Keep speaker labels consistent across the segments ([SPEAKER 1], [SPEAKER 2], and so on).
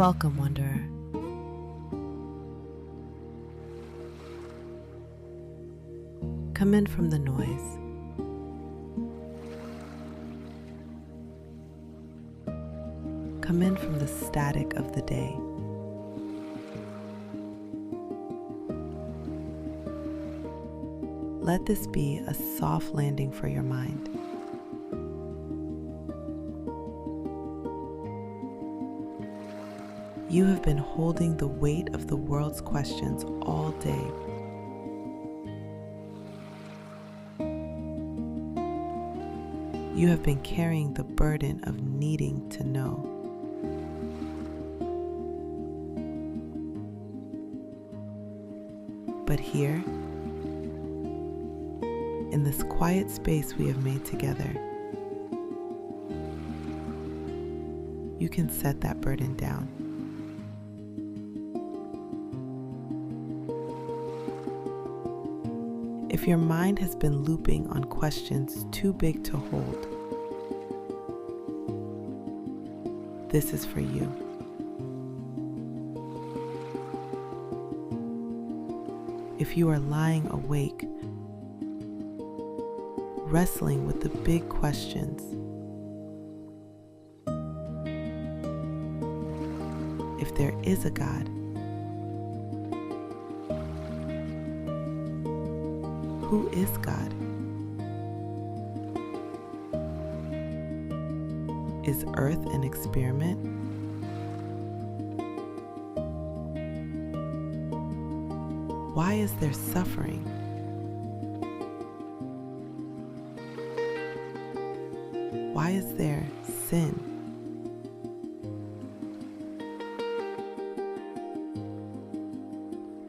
[SPEAKER 1] Welcome, wanderer. Come in from the noise. Come in from the static of the day. Let this be a soft landing for your mind. You have been holding the weight of the world's questions all day. You have been carrying the burden of needing to know. But here, in this quiet space we have made together, you can set that burden down. If your mind has been looping on questions too big to hold, this is for you. If you are lying awake, wrestling with the big questions, if there is a God, who is God? Is Earth an experiment? Why is there suffering? Why is there sin?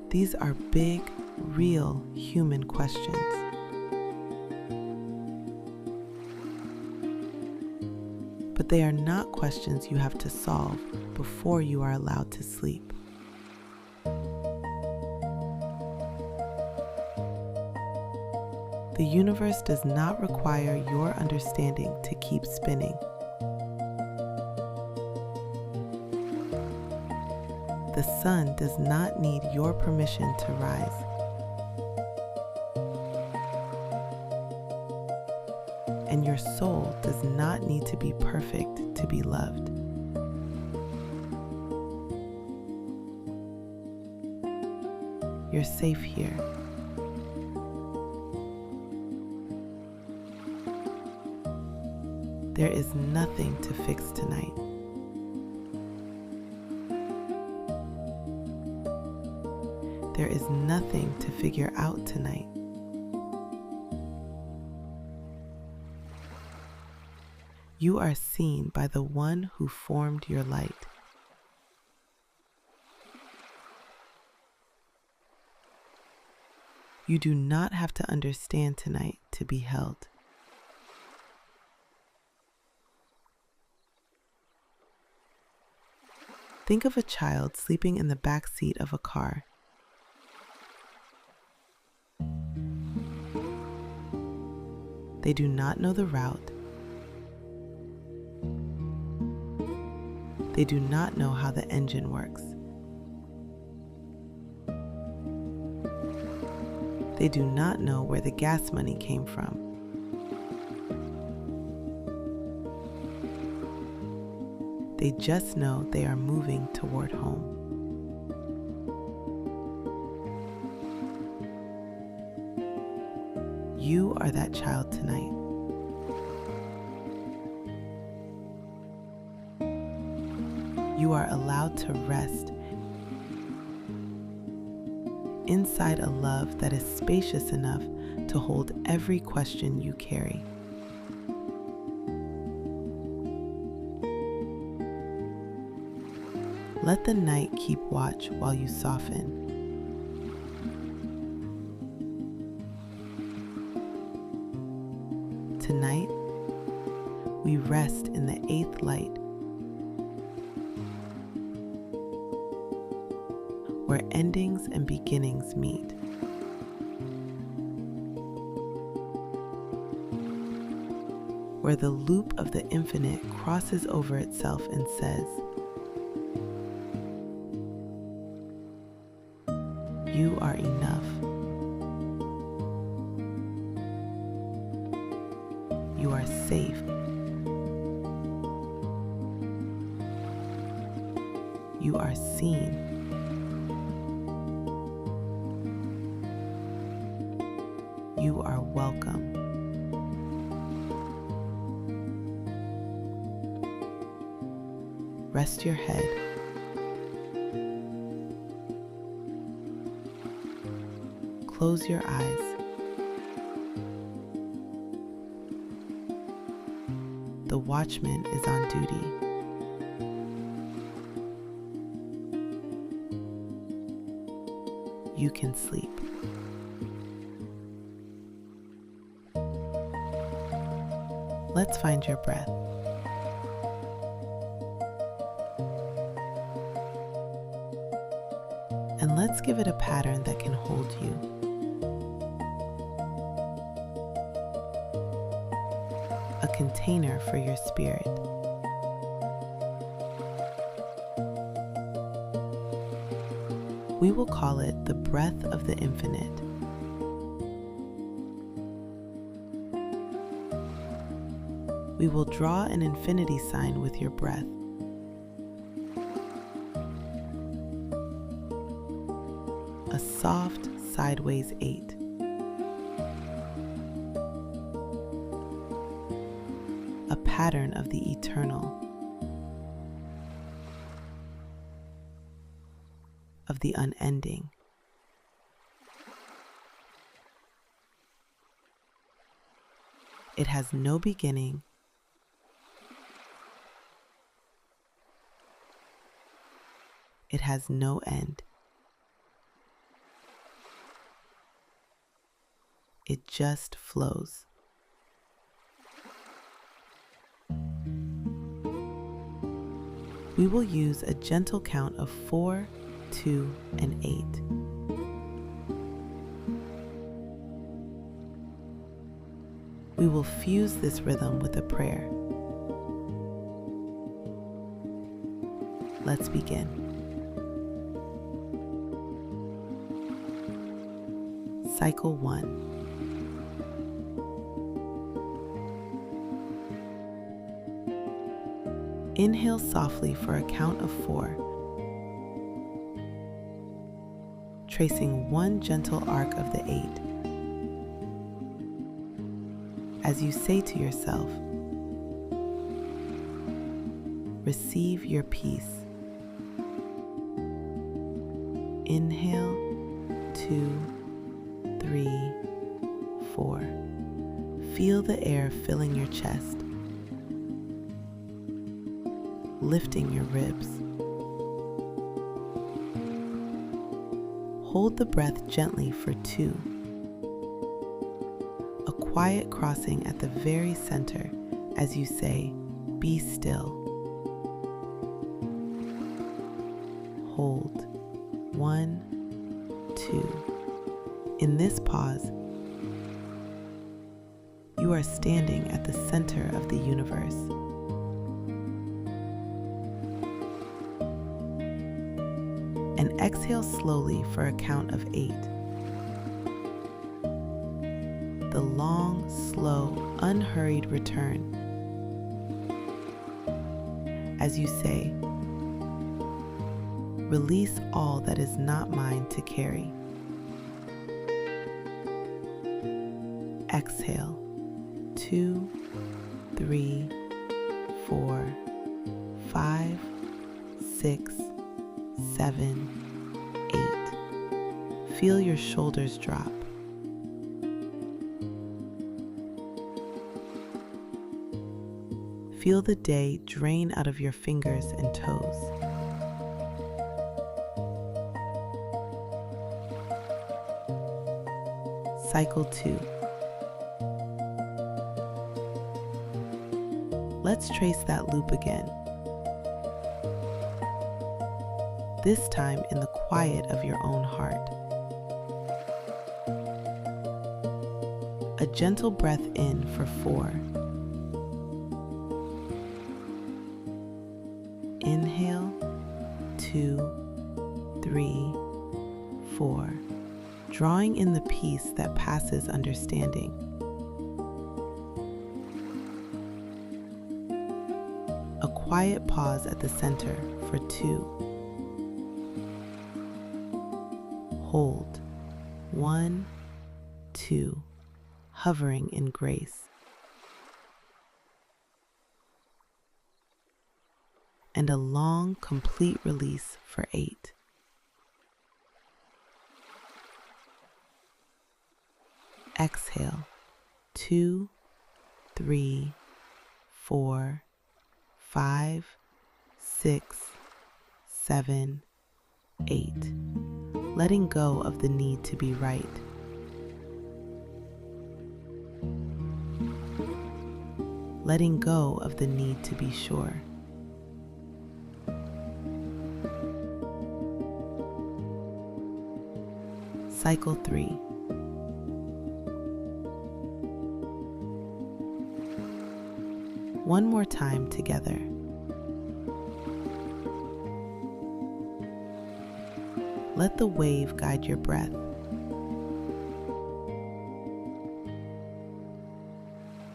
[SPEAKER 1] These are big, real human questions. But they are not questions you have to solve before you are allowed to sleep. The universe does not require your understanding to keep spinning. The sun does not need your permission to rise. And your soul does not need to be perfect to be loved. You're safe here. There is nothing to fix tonight. There is nothing to figure out tonight. You are seen by the one who formed your light. You do not have to understand tonight to be held. Think of a child sleeping in the back seat of a car. They do not know the route. They do not know how the engine works. They do not know where the gas money came from. They just know they are moving toward home. You are that child tonight. You are allowed to rest inside a love that is spacious enough to hold every question you carry. Let the night keep watch while you soften. Tonight, we rest in the eighth light, where endings and beginnings meet. Where the loop of the infinite crosses over itself and says, You are enough. You are safe. You are seen. You are welcome. Rest your head. Close your eyes. The watchman is on duty. You can sleep. Let's find your breath. And let's give it a pattern that can hold you. A container for your spirit. We will call it the breath of the infinite. We will draw an infinity sign with your breath. A soft sideways 8. A pattern of the eternal, of the unending. It has no beginning. It has no end. It just flows. We will use a gentle count of 4, 2, and 8. We will fuse this rhythm with a prayer. Let's begin. Cycle 1. Inhale softly for a count of 4, tracing one gentle arc of the 8. As you say to yourself, receive your peace. Inhale, 2, 3, 4. Feel the air filling your chest, lifting your ribs. Hold the breath gently for 2. A quiet crossing at the very center as you say, be still. Hold. 1, 2. In this pause, you are standing at the center of the universe. And exhale slowly for a count of 8. The long, slow, unhurried return. As you say, release all that is not mine to carry. Exhale. 2, 3, 4, 5, 6, 7, 8. Feel your shoulders drop. Feel the day drain out of your fingers and toes. Cycle 2. Let's trace that loop again. This time in the quiet of your own heart. A gentle breath in for 4. Inhale, 2, 3, 4. Drawing in the peace that passes understanding. A quiet pause at the center for 2. Hold. 1, 2. Hovering in grace. And a long, complete release for 8. Exhale. 2, 3, 4, 5, 6, 7, 8. Letting go of the need to be right. Letting go of the need to be sure. Cycle 3. One more time together. Let the wave guide your breath.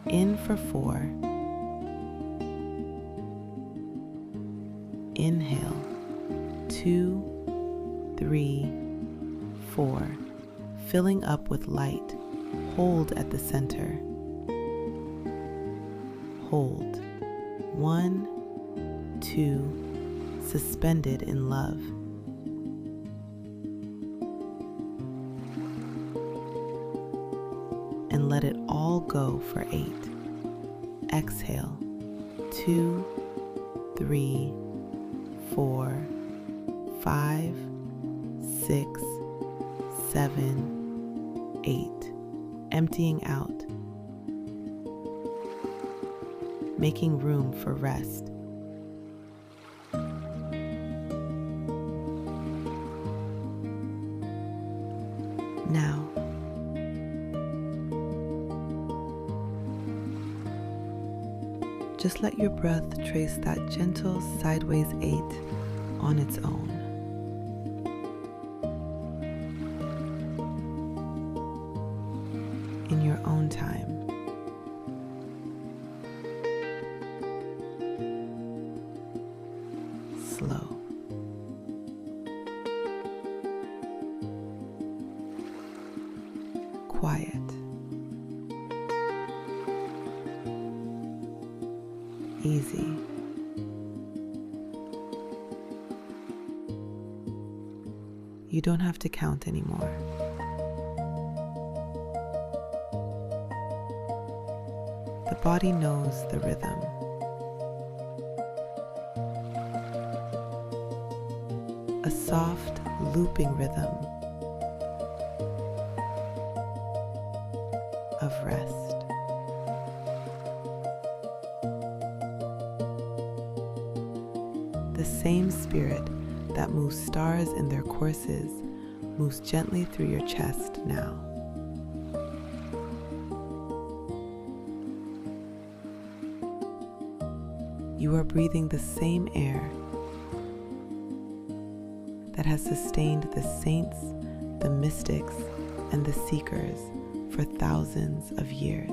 [SPEAKER 1] In for 4. Inhale. 2, 3, 4. Filling up with light. Hold at the center. Hold. 1, 2. Suspended in love. And let it all go for 8. Exhale. 2, 3, 4, 5, 6, 7, 8. Emptying out. Making room for rest. Now, just let your breath trace that gentle sideways 8 on its own. In your own time. Slow. Quiet. Easy. You don't have to count anymore. The body knows the rhythm. A soft, looping rhythm of rest. The same spirit that moves stars in their courses moves gently through your chest now. You are breathing the same air that has sustained the saints, the mystics, and the seekers for thousands of years.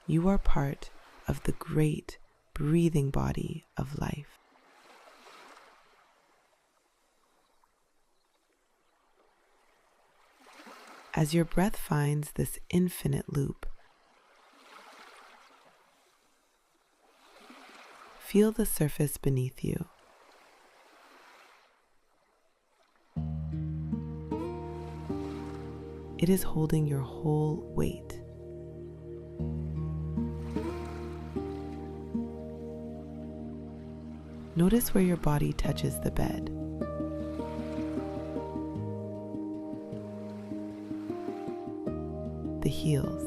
[SPEAKER 1] You are part of the great breathing body of life. As your breath finds this infinite loop, feel the surface beneath you. It is holding your whole weight. Notice where your body touches the bed. The heels.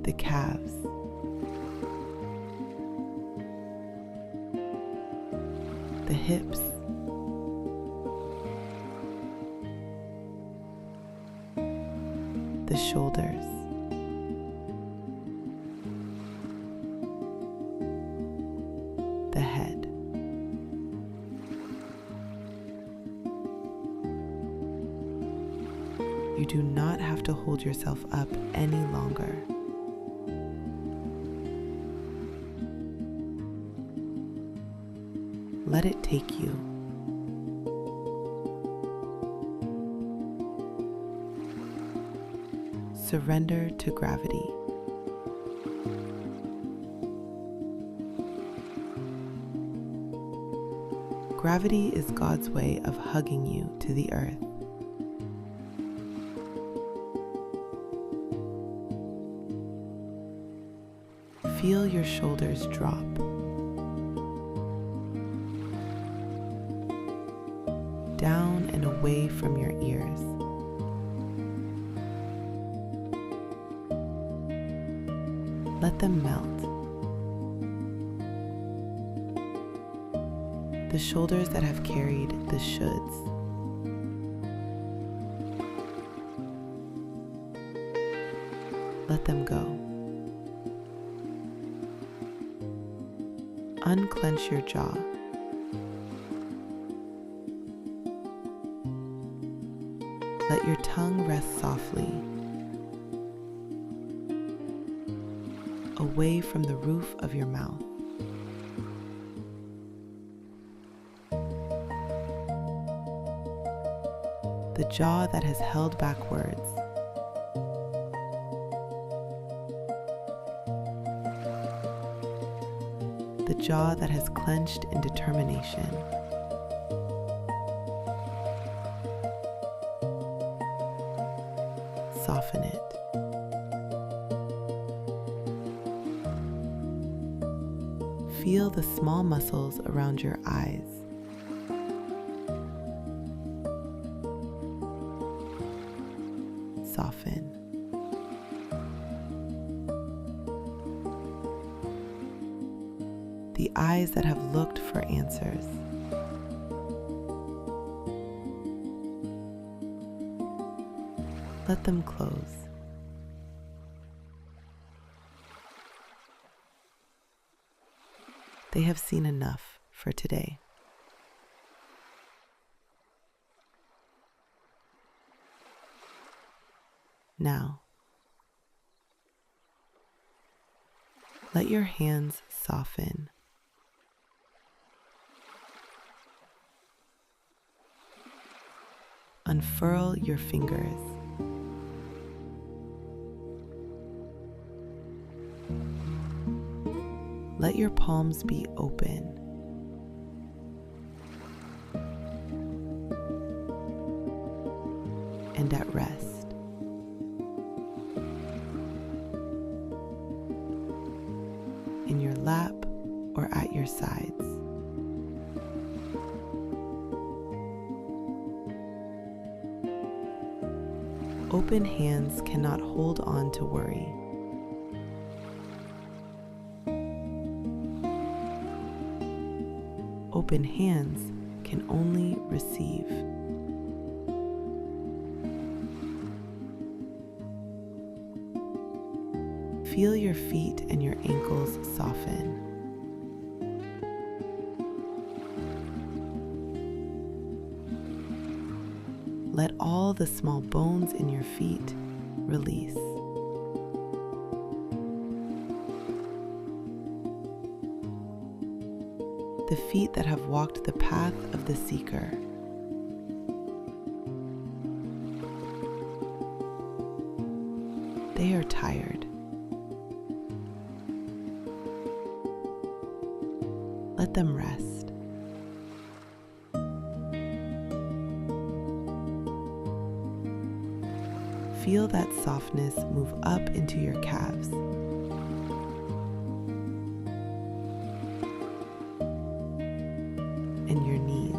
[SPEAKER 1] The calves. The hips. The shoulders. have to hold yourself up any longer. Let it take you. Surrender to gravity. Gravity is God's way of hugging you to the earth. Feel your shoulders drop. Down and away from your ears. Let them melt. The shoulders that have carried the shoulds. Let them go. Unclench your jaw. Let your tongue rest softly, away from the roof of your mouth. The jaw that has held back words. The jaw that has clenched in determination. Soften it. Feel the small muscles around your eyes. Soften. The eyes that have looked for answers. Let them close. They have seen enough for today. Now, let your hands soften. Unfurl your fingers. Let your palms be open. And at rest. In your lap or at your sides. Open hands cannot hold on to worry. Open hands can only receive. Feel your feet and your ankles soften. Let all the small bones in your feet release. The feet that have walked the path of the seeker. They are tired. Let them rest. Feel that softness move up into your calves. And your knees.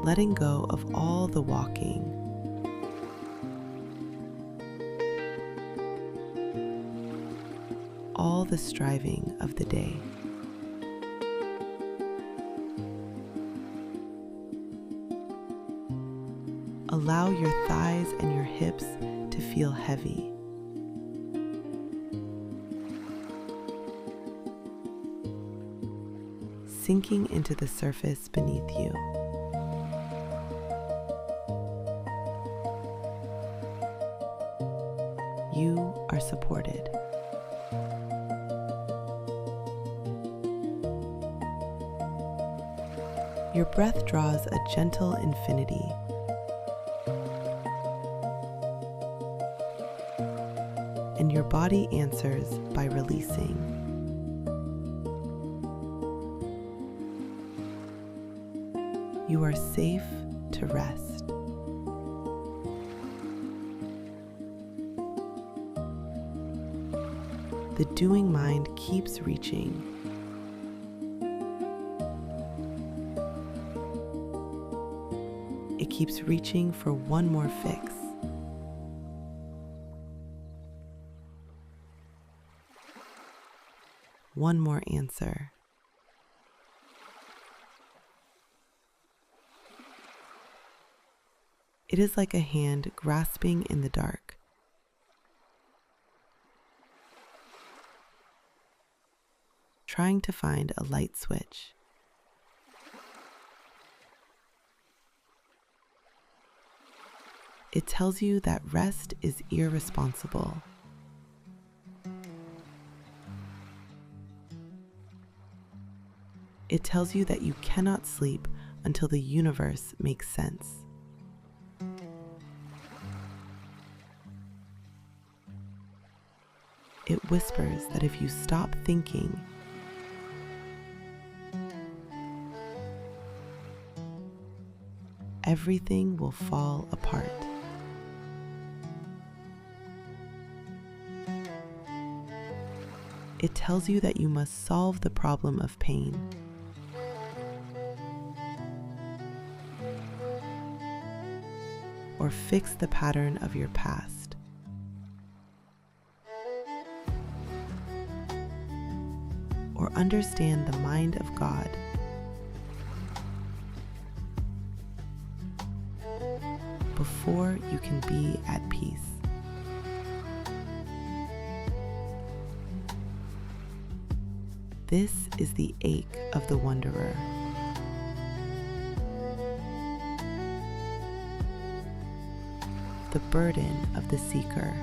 [SPEAKER 1] Letting go of all the walking. All the striving of the day. Allow your thighs and your hips to feel heavy. sinking into the surface beneath you. You are supported. Your breath draws a gentle infinity. And your body answers by releasing. You are safe to rest. The doing mind keeps reaching. It keeps reaching for one more fix. One more answer. It is like a hand grasping in the dark. Trying to find a light switch. It tells you that rest is irresponsible. It tells you that you cannot sleep until the universe makes sense. It whispers that if you stop thinking, everything will fall apart. It tells you that you must solve the problem of pain. Or fix the pattern of your past. Or understand the mind of God. Before you can be at peace. This is the ache of the wanderer. The burden of the seeker.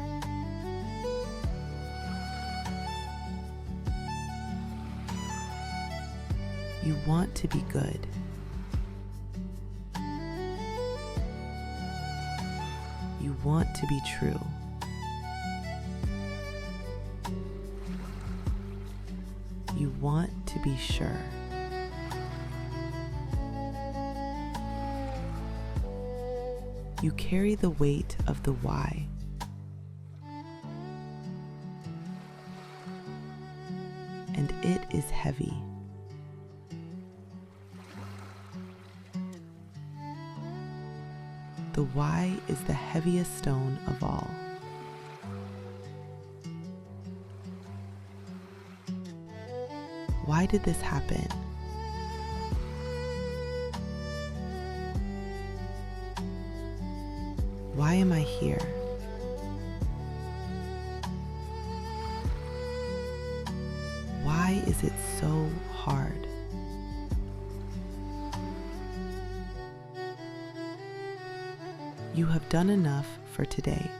[SPEAKER 1] You want to be good. You want to be true. You want to be sure. You carry the weight of the why. And it is heavy. The why is the heaviest stone of all. Why did this happen? Why am I here? Why is it so hard? You have done enough for today.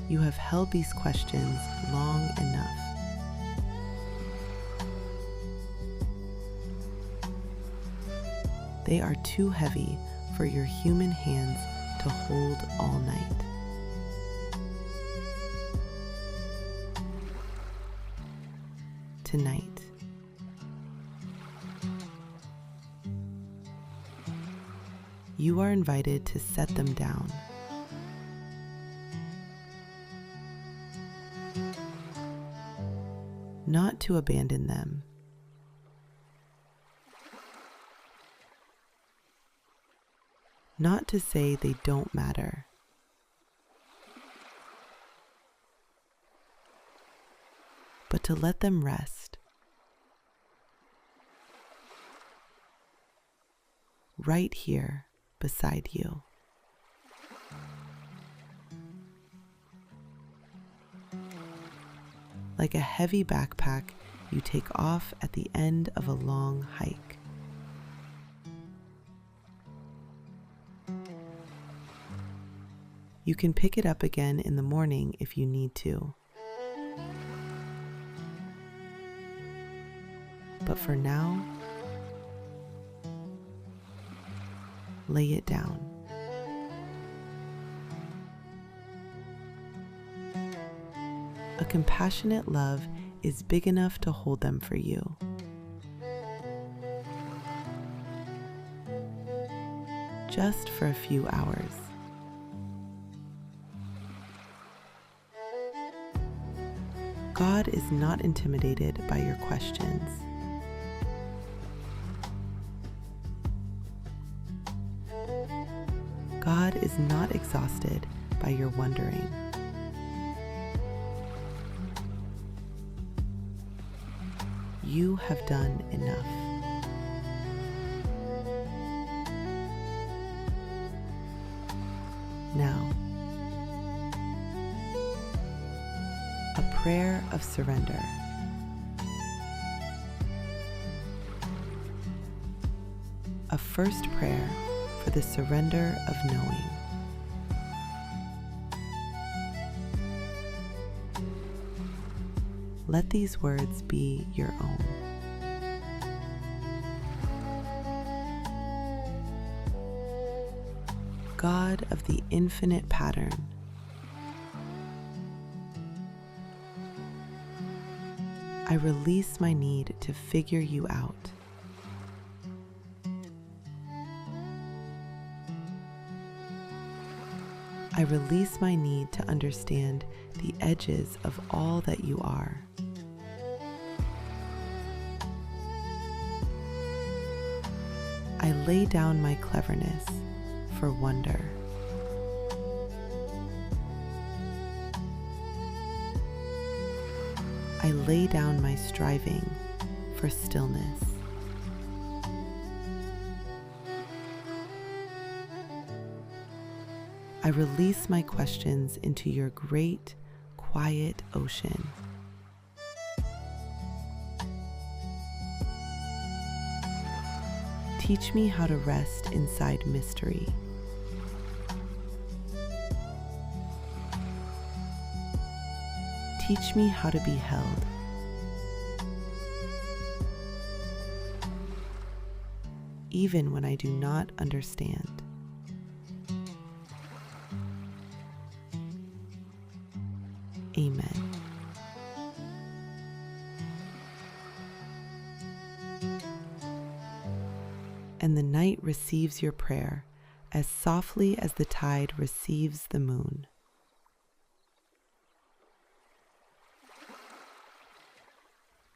[SPEAKER 1] You have held these questions long enough. They are too heavy for your human hands to hold all night. Tonight, you are invited to set them down. Not to abandon them. Not to say they don't matter. But to let them rest. Right here beside you. like a heavy backpack you take off at the end of a long hike. You can pick it up again in the morning if you need to. But for now, lay it down. A compassionate love is big enough to hold them for you. Just for a few hours. God is not intimidated by your questions. God is not exhausted by your wondering. You have done enough. Now, a prayer of surrender. A first prayer for the surrender of knowing. Let these words be your own. God of the infinite pattern, I release my need to figure you out. I release my need to understand the edges of all that you are. I lay down my cleverness for wonder. I lay down my striving for stillness. I release my questions into your great, quiet ocean. Teach me how to rest inside mystery. Teach me how to be held. Even when I do not understand. Amen. And the night receives your prayer as softly as the tide receives the moon.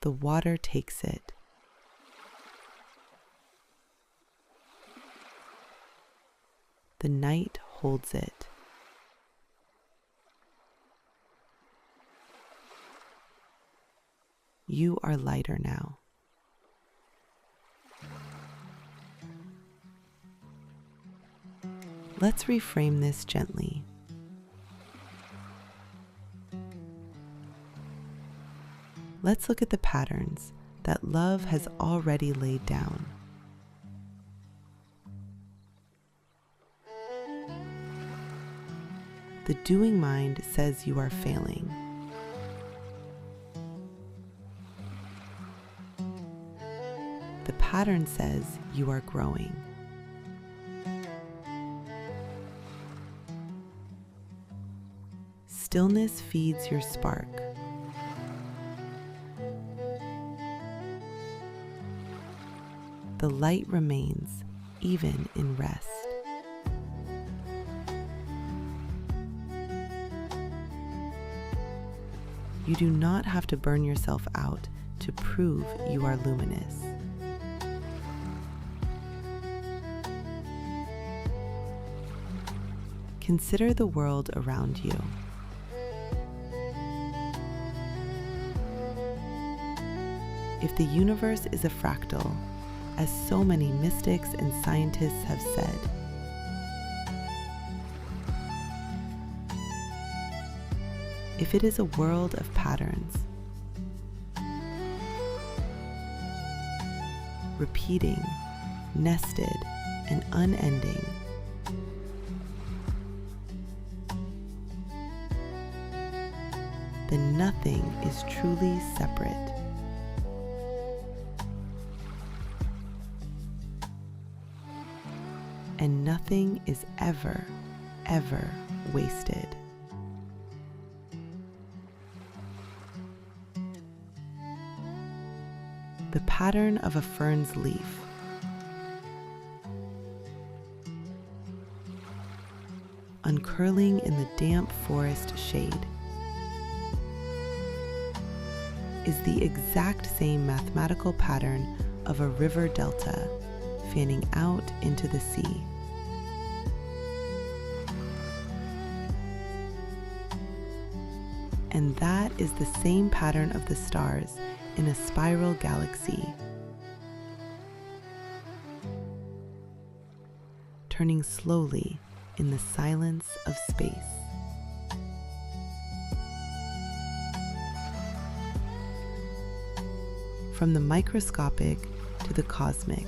[SPEAKER 1] The water takes it. The night holds it. You are lighter now. Let's reframe this gently. Let's look at the patterns that love has already laid down. The doing mind says you are failing. The pattern says you are growing. Stillness feeds your spark. The light remains even in rest. You do not have to burn yourself out to prove you are luminous. Consider the world around you. If the universe is a fractal, as so many mystics and scientists have said, if it is a world of patterns, repeating, nested, and unending. Then nothing is truly separate. And nothing is ever, ever wasted. The pattern of a fern's leaf, uncurling in the damp forest shade, is the exact same mathematical pattern of a river delta fanning out into the sea. And that is the same pattern of the stars in a spiral galaxy, turning slowly in the silence of space. From the microscopic to the cosmic,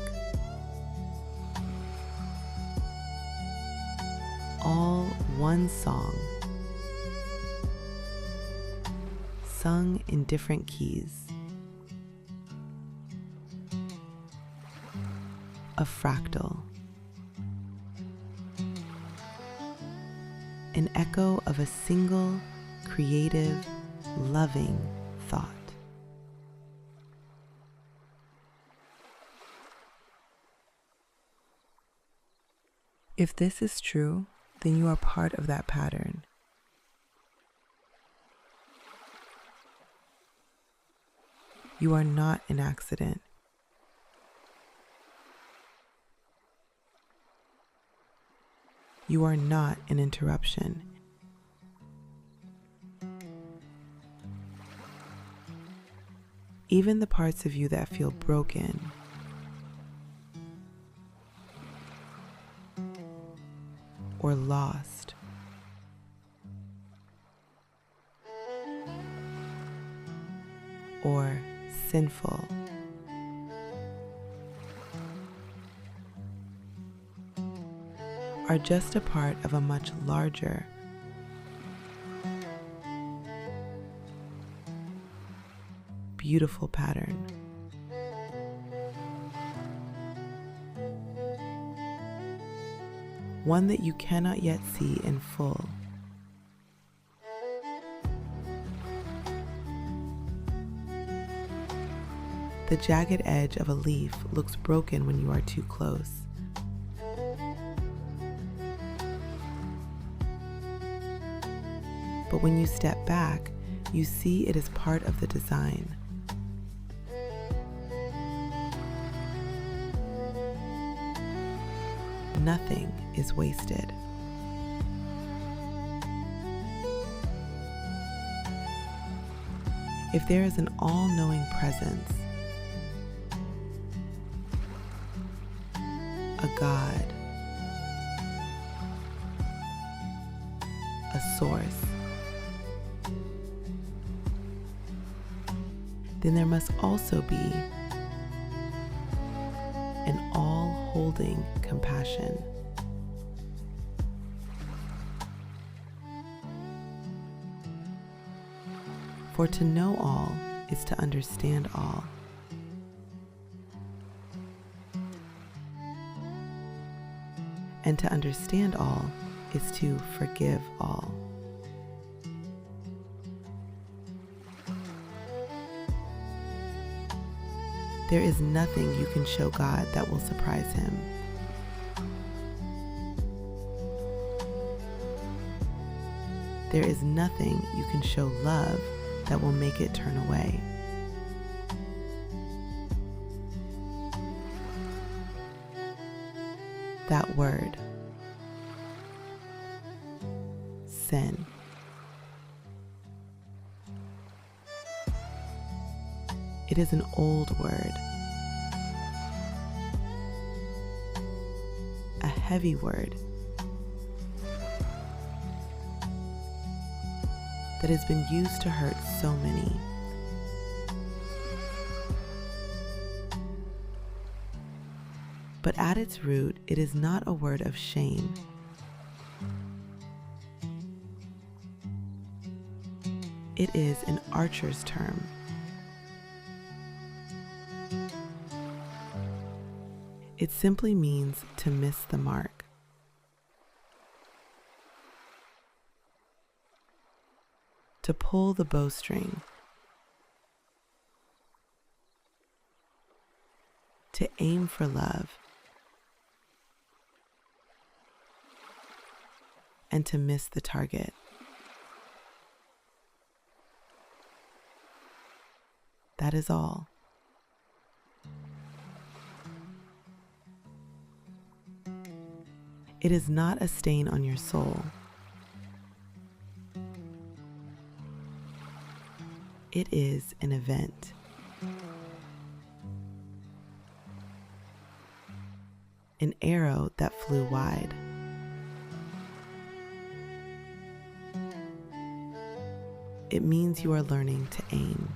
[SPEAKER 1] all one song, sung in different keys. A fractal, an echo of a single, creative, loving thought. If this is true, then you are part of that pattern. You are not an accident. You are not an interruption. Even the parts of you that feel broken, or lost, or sinful, are just a part of a much larger, beautiful pattern. One that you cannot yet see in full. The jagged edge of a leaf looks broken when you are too close. But when you step back, you see it is part of the design. Nothing is wasted. If there is an all-knowing presence, a God, a source, then there must also be an all-holding compassion. For to know all is to understand all. And to understand all is to forgive all. There is nothing you can show God that will surprise Him. There is nothing you can show love that will make it turn away. That word, sin. It is an old word, a heavy word that has been used to hurt so many. But at its root, it is not a word of shame. It is an archer's term. It simply means to miss the mark. To pull the bowstring. To aim for love. And to miss the target. That is all. It is not a stain on your soul. It is an event. An arrow that flew wide. It means you are learning to aim.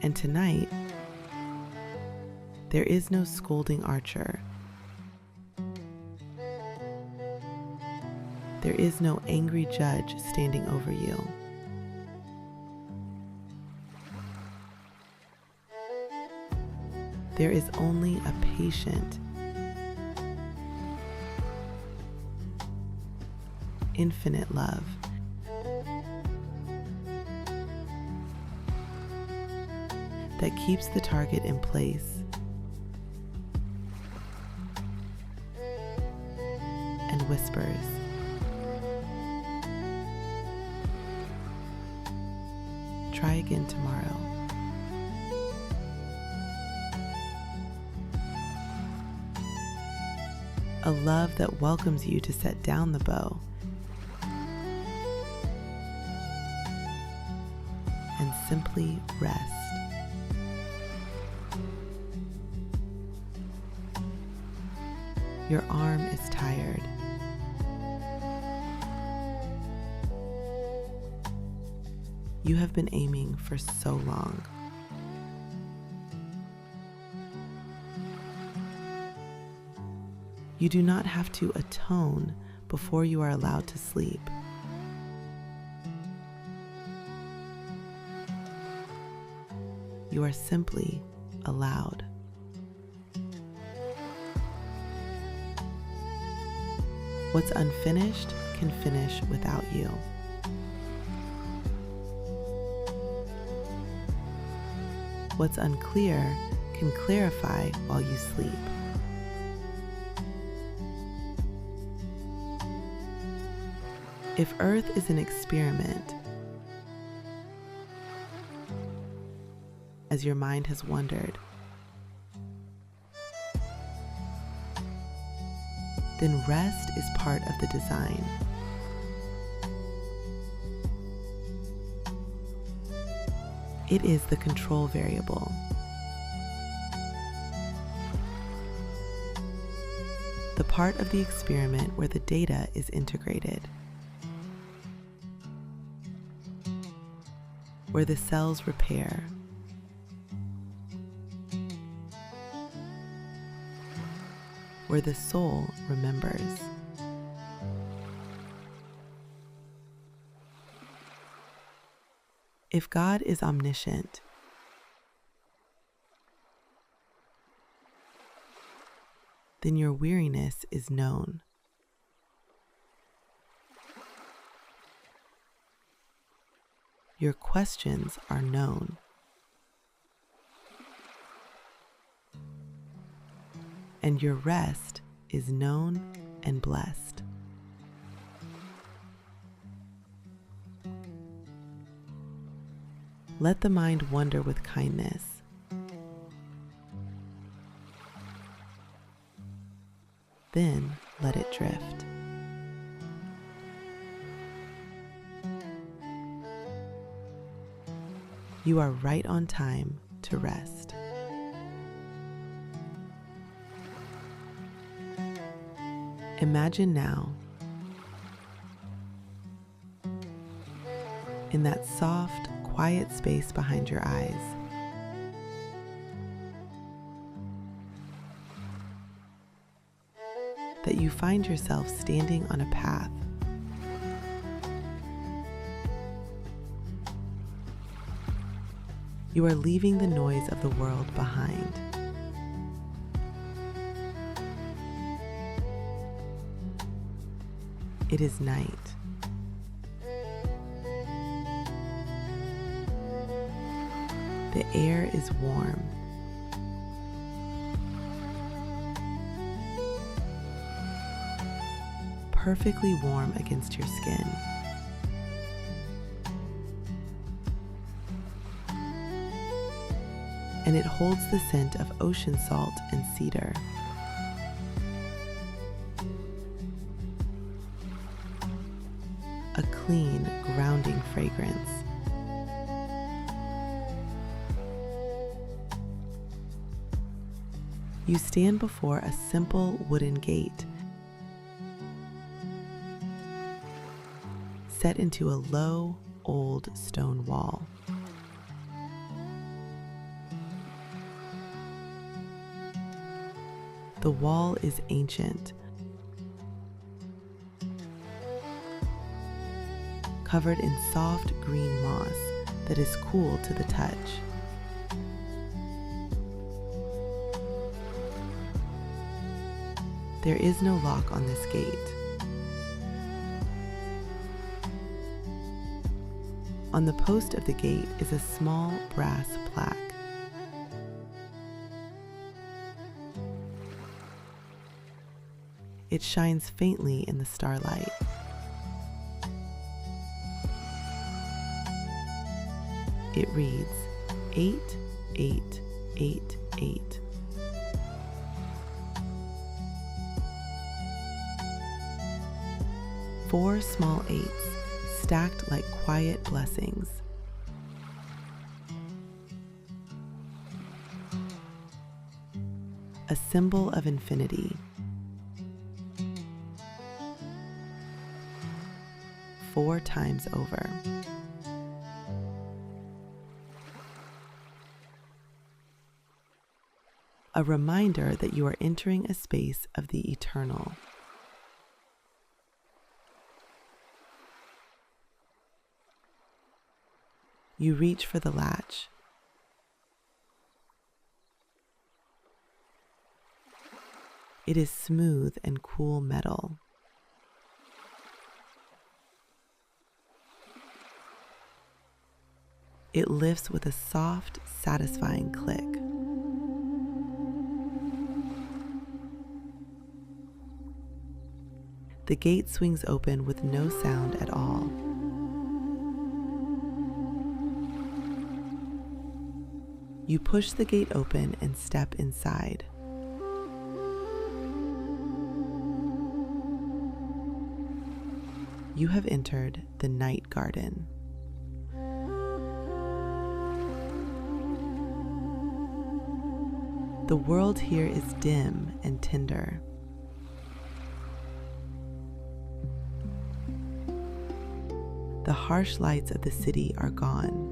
[SPEAKER 1] And tonight, there is no scolding archer. There is no angry judge standing over you. There is only a patient, infinite love. That keeps the target in place and whispers, "Try again tomorrow." A love that welcomes you to set down the bow and simply rest. Your arm is tired. You have been aiming for so long. You do not have to atone before you are allowed to sleep. You are simply allowed. What's unfinished can finish without you. What's unclear can clarify while you sleep. If Earth is an experiment, as your mind has wondered, then rest is part of the design. It is the control variable. The part of the experiment where the data is integrated, where the cells repair, where the soul remembers. If God is omniscient, then your weariness is known. Your questions are known. And your rest is known and blessed. Let the mind wander with kindness. Then let it drift. You are right on time to rest. Imagine now, in that soft, quiet space behind your eyes, find yourself standing on a path. You are leaving the noise of the world behind. It is night. The air is warm. Perfectly warm against your skin. And it holds the scent of ocean salt and cedar. A clean, grounding fragrance. You stand before a simple wooden gate set into a low, old stone wall. The wall is ancient, covered in soft green moss that is cool to the touch. There is no lock on this gate. On the post of the gate is a small brass plaque. It shines faintly in the starlight. It reads 8888. Four small eights stacked like quiet blessings. A symbol of infinity. 4 times over. A reminder that you are entering a space of the eternal. You reach for the latch. It is smooth and cool metal. It lifts with a soft, satisfying click. The gate swings open with no sound at all. You push the gate open and step inside. You have entered the night garden. The world here is dim and tender. The harsh lights of the city are gone.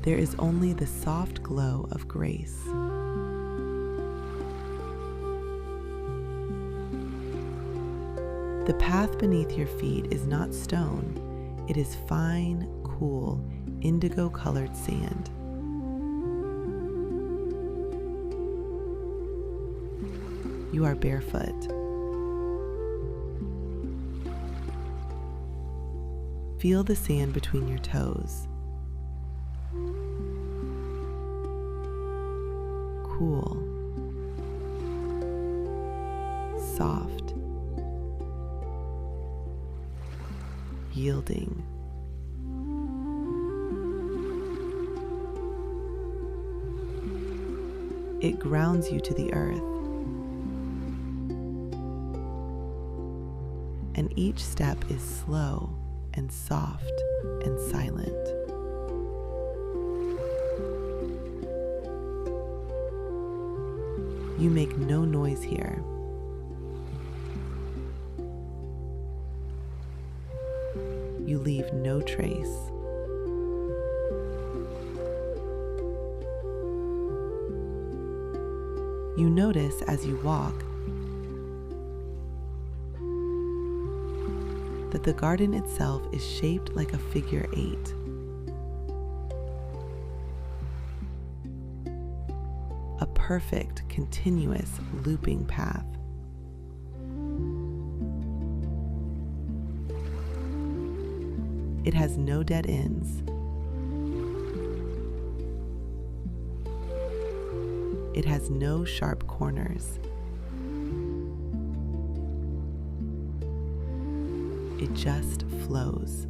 [SPEAKER 1] There is only the soft glow of grace. The path beneath your feet is not stone. It is fine, cool, indigo-colored sand. You are barefoot. Feel the sand between your toes. Cool, soft, yielding. It grounds you to the earth. And each step is slow and soft and silent. You make no noise here. You leave no trace. You notice as you walk that the garden itself is shaped like a figure 8. A perfect, continuous, looping path. It has no dead ends. It has no sharp corners. It just flows.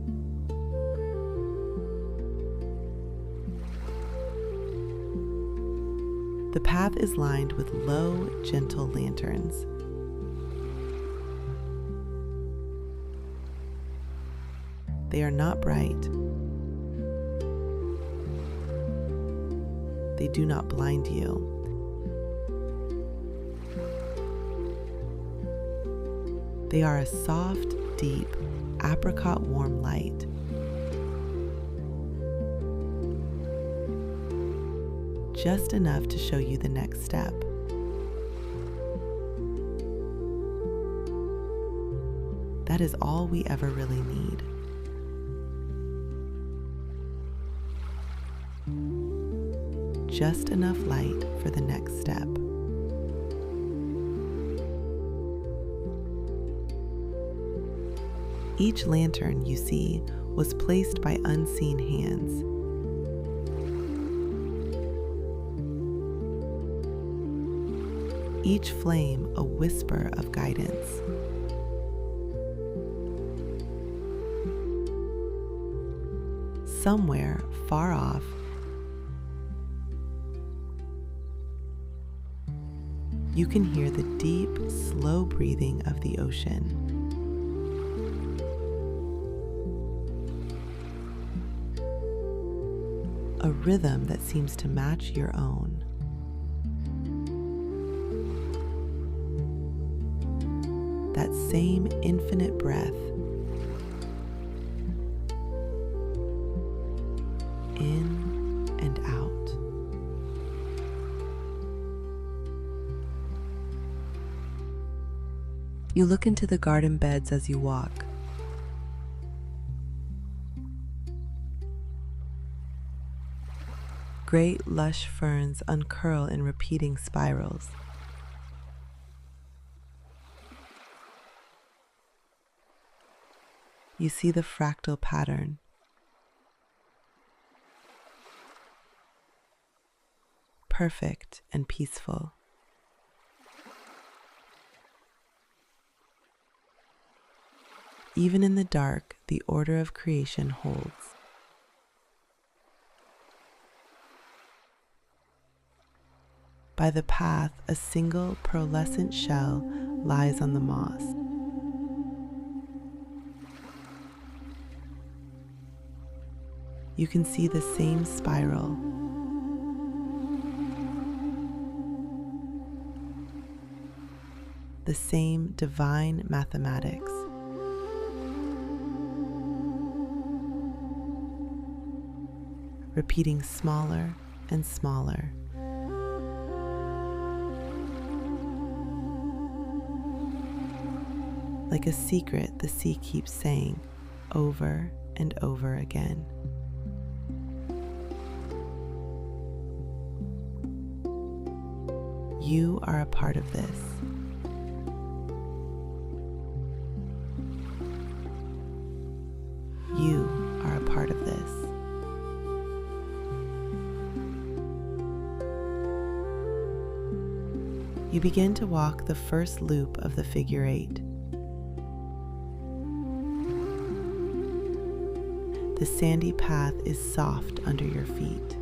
[SPEAKER 1] The path is lined with low, gentle lanterns. They are not bright. They do not blind you. They are a soft, deep, apricot warm light. Just enough to show you the next step. That is all we ever really need. Just enough light for the next step. Each lantern you see was placed by unseen hands. Each flame a whisper of guidance. Somewhere far off, you can hear the deep, slow breathing of the ocean. A rhythm that seems to match your own. That same infinite breath, in and out. You look into the garden beds as you walk. Great lush ferns uncurl in repeating spirals. You see the fractal pattern. Perfect and peaceful. Even in the dark, the order of creation holds. By the path, a single pearlescent shell lies on the moss. You can see the same spiral. The same divine mathematics. Repeating smaller and smaller. Like a secret the sea keeps saying over and over again. You are a part of this. You are a part of this. You begin to walk the first loop of the figure 8. The sandy path is soft under your feet.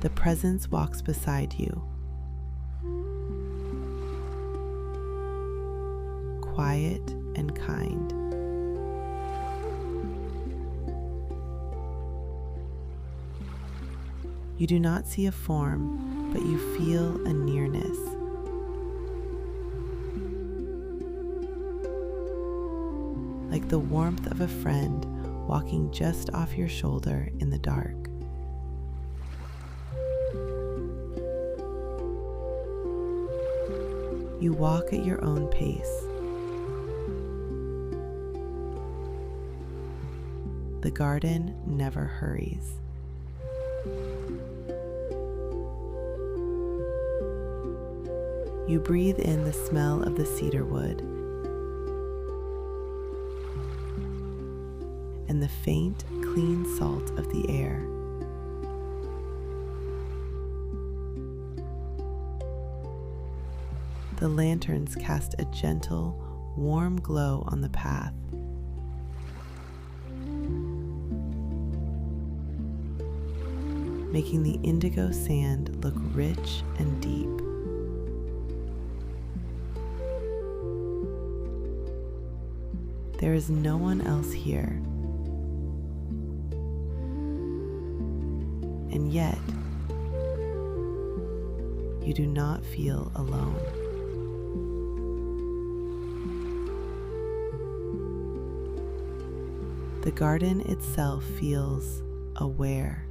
[SPEAKER 1] The presence walks beside you, quiet and kind. You do not see a form, but you feel a nearness. Like the warmth of a friend walking just off your shoulder in the dark. You walk at your own pace. The garden never hurries. You breathe in the smell of the cedar wood and the faint, clean salt of the air. The lanterns cast a gentle, warm glow on the path. Making the indigo sand look rich and deep. There is no one else here, and yet you do not feel alone. The garden itself feels aware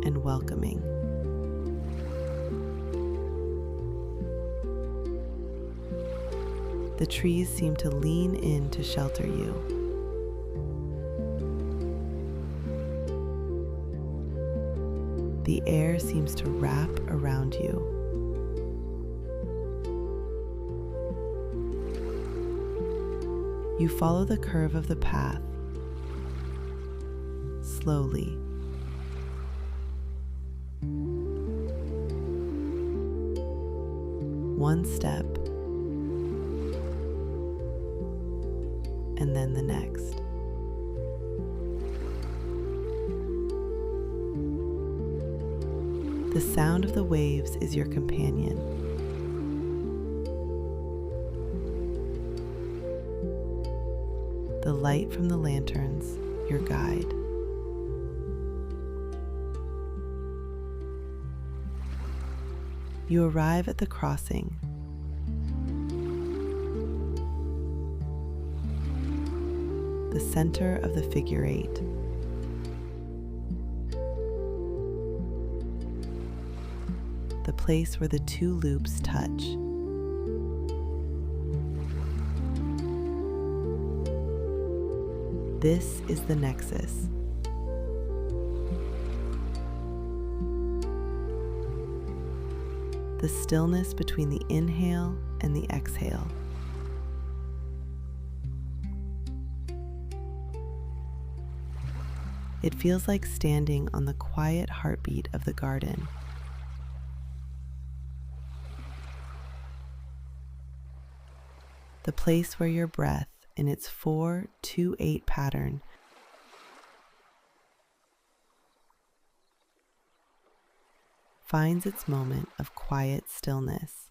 [SPEAKER 1] and welcoming. The trees seem to lean in to shelter you. The air seems to wrap around you. You follow the curve of the path slowly. One step, and then the next. The sound of the waves is your companion. The light from the lanterns, your guide. You arrive at the crossing. The center of the figure eight. The place where the two loops touch. This is the nexus. The stillness between the inhale and the exhale. It feels like standing on the quiet heartbeat of the garden. The place where your breath, in its 4-2-8 pattern, finds its moment of quiet stillness.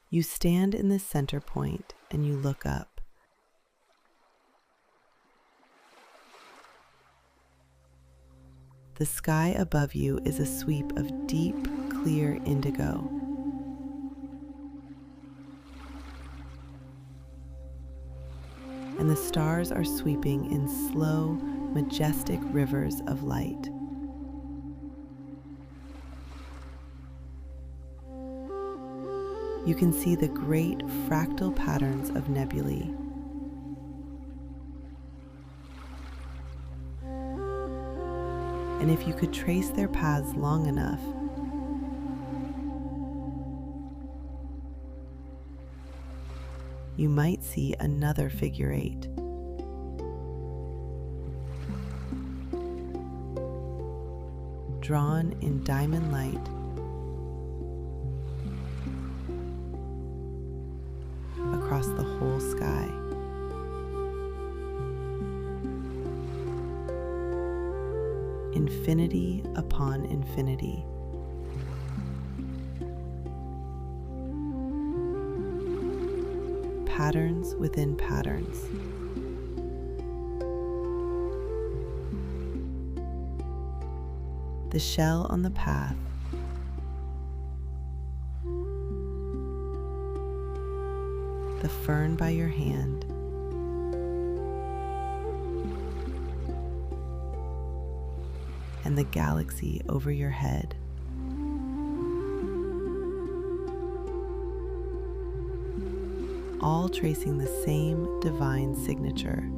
[SPEAKER 1] You stand in this center point and you look up. The sky above you is a sweep of deep, clear indigo. And the stars are sweeping in slow, majestic rivers of light. You can see the great fractal patterns of nebulae. And if you could trace their paths long enough, you might see another figure eight. Drawn in diamond light across the whole sky. Infinity upon infinity. Patterns within patterns. The shell on the path. The fern by your hand. and the galaxy over your head. All tracing the same divine signature.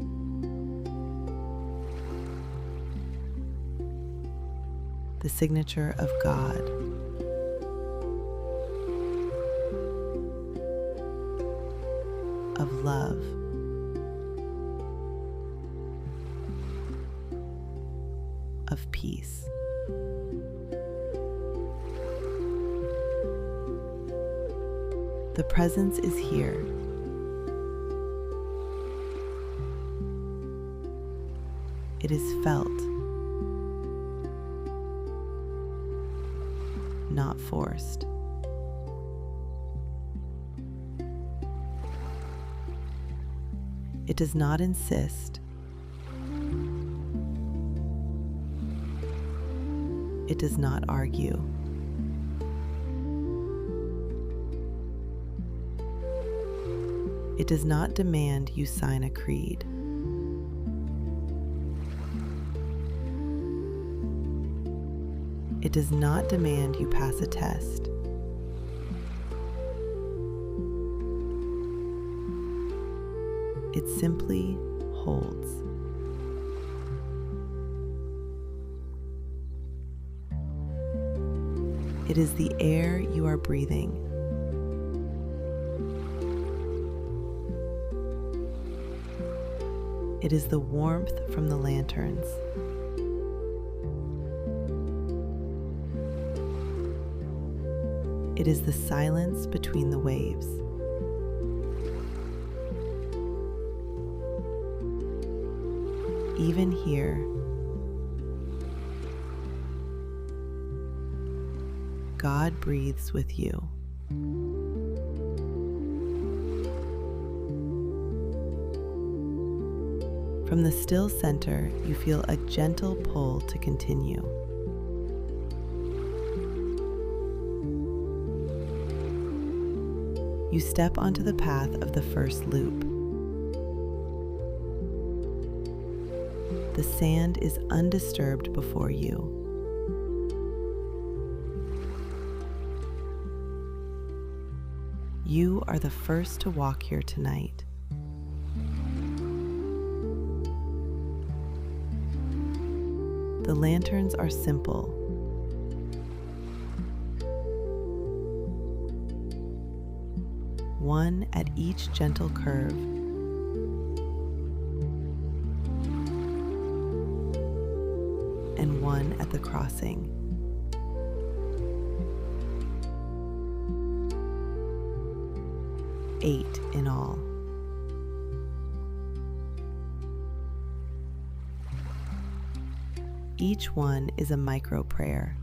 [SPEAKER 1] The signature of God. Of love. Of peace. The presence is here. It is felt, not forced. It does not insist. It does not argue. It does not demand you sign a creed. It does not demand you pass a test. It simply holds. It is the air you are breathing. It is the warmth from the lanterns. It is the silence between the waves. Even here, God breathes with you. From the still center, you feel a gentle pull to continue. You step onto the path of the first loop. The sand is undisturbed before you. You are the first to walk here tonight. The lanterns are simple. One at each gentle curve. And one at the crossing. Eight in all. Each one is a micro prayer.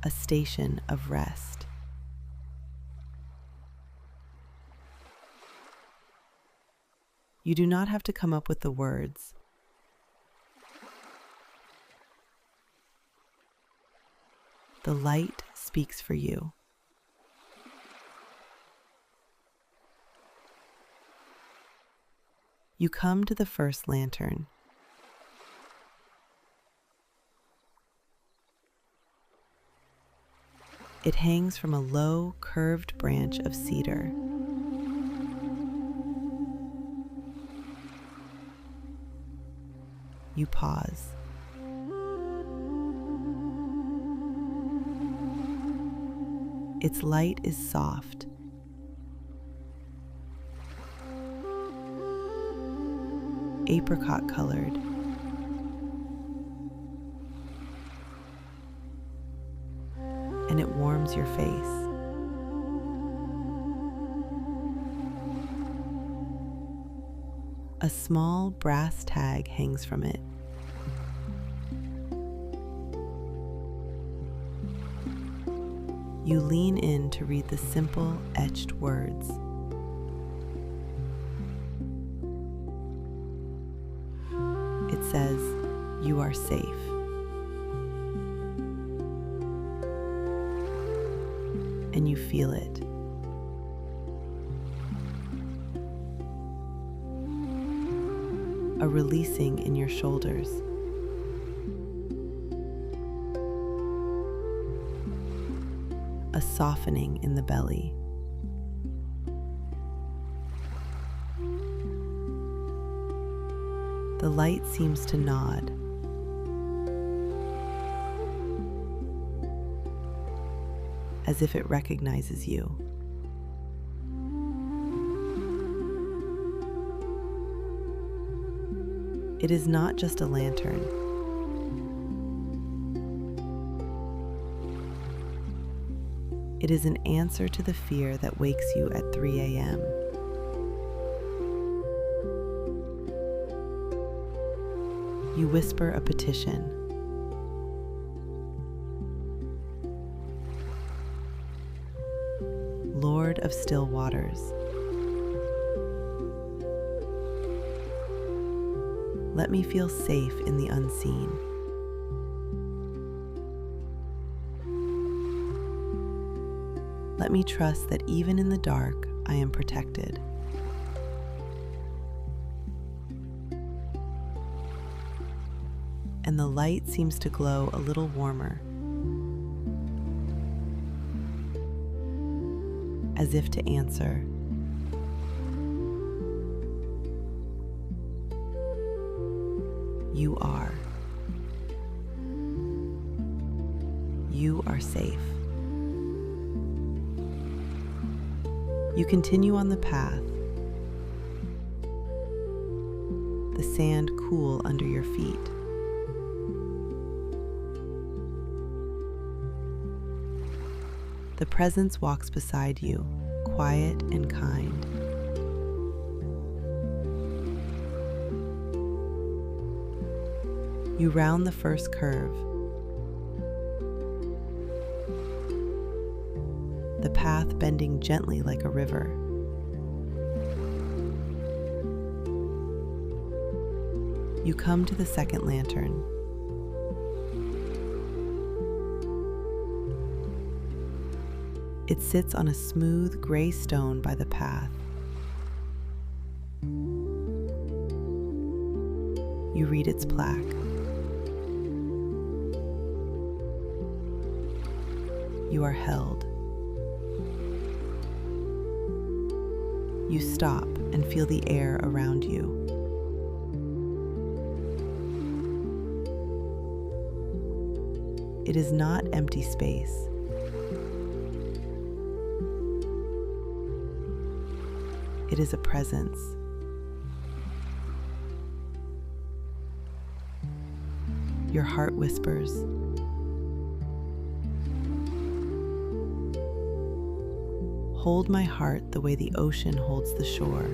[SPEAKER 1] A station of rest. You do not have to come up with the words. The light speaks for you. You come to the first lantern. It hangs from a low, curved branch of cedar. You pause. Its light is soft. Apricot colored. And it warms your face. A small brass tag hangs from it. You lean in to read the simple, etched words. It says, "You are safe." And you feel it. a releasing in your shoulders, a softening in the belly. The light seems to nod, as if it recognizes you. It is not just a lantern. It is an answer to the fear that wakes you at 3 a.m. You whisper a petition. Lord of still waters, let me feel safe in the unseen. Let me trust that even in the dark, I am protected. And the light seems to glow a little warmer, as if to answer, you are. You are safe. You continue on the path, the sand cool under your feet. The presence walks beside you, quiet and kind. You round the first curve. The path bending gently like a river. You come to the second lantern. It sits on a smooth gray stone by the path. You read its plaque. You are held. You stop and feel the air around you. It is not empty space. It is a presence. Your heart whispers, hold my heart the way the ocean holds the shore.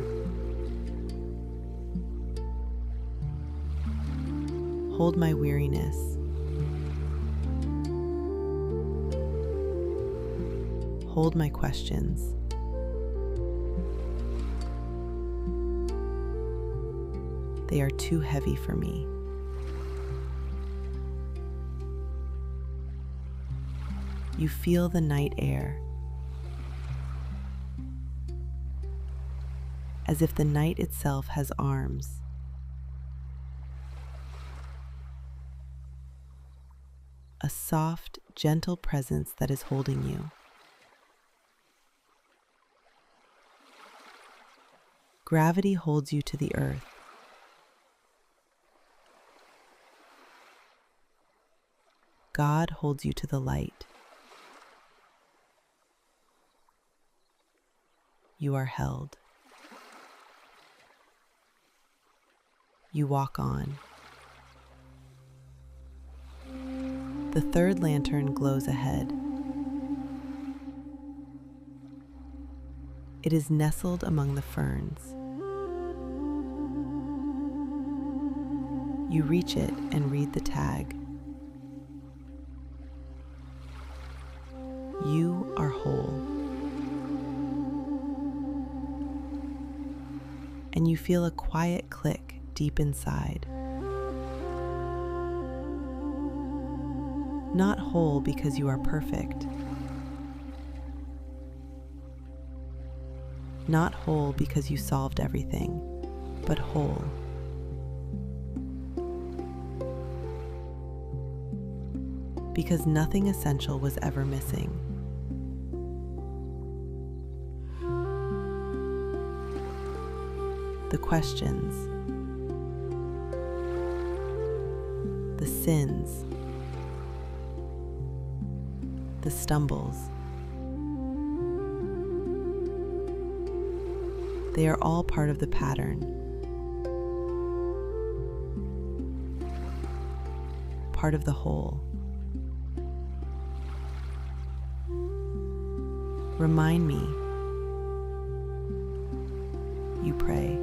[SPEAKER 1] Hold my weariness. Hold my questions. They are too heavy for me. You feel the night air, as if the night itself has arms. A soft, gentle presence that is holding you. Gravity holds you to the earth. God holds you to the light. You are held. You walk on. The third lantern glows ahead. It is nestled among the ferns. You reach it and read the tag. You are whole. And you feel a quiet click deep inside. Not whole because you are perfect. Not whole because you solved everything, but whole because nothing essential was ever missing. The questions, the sins, the stumbles, they are all part of the pattern, part of the whole. Remind me, you pray,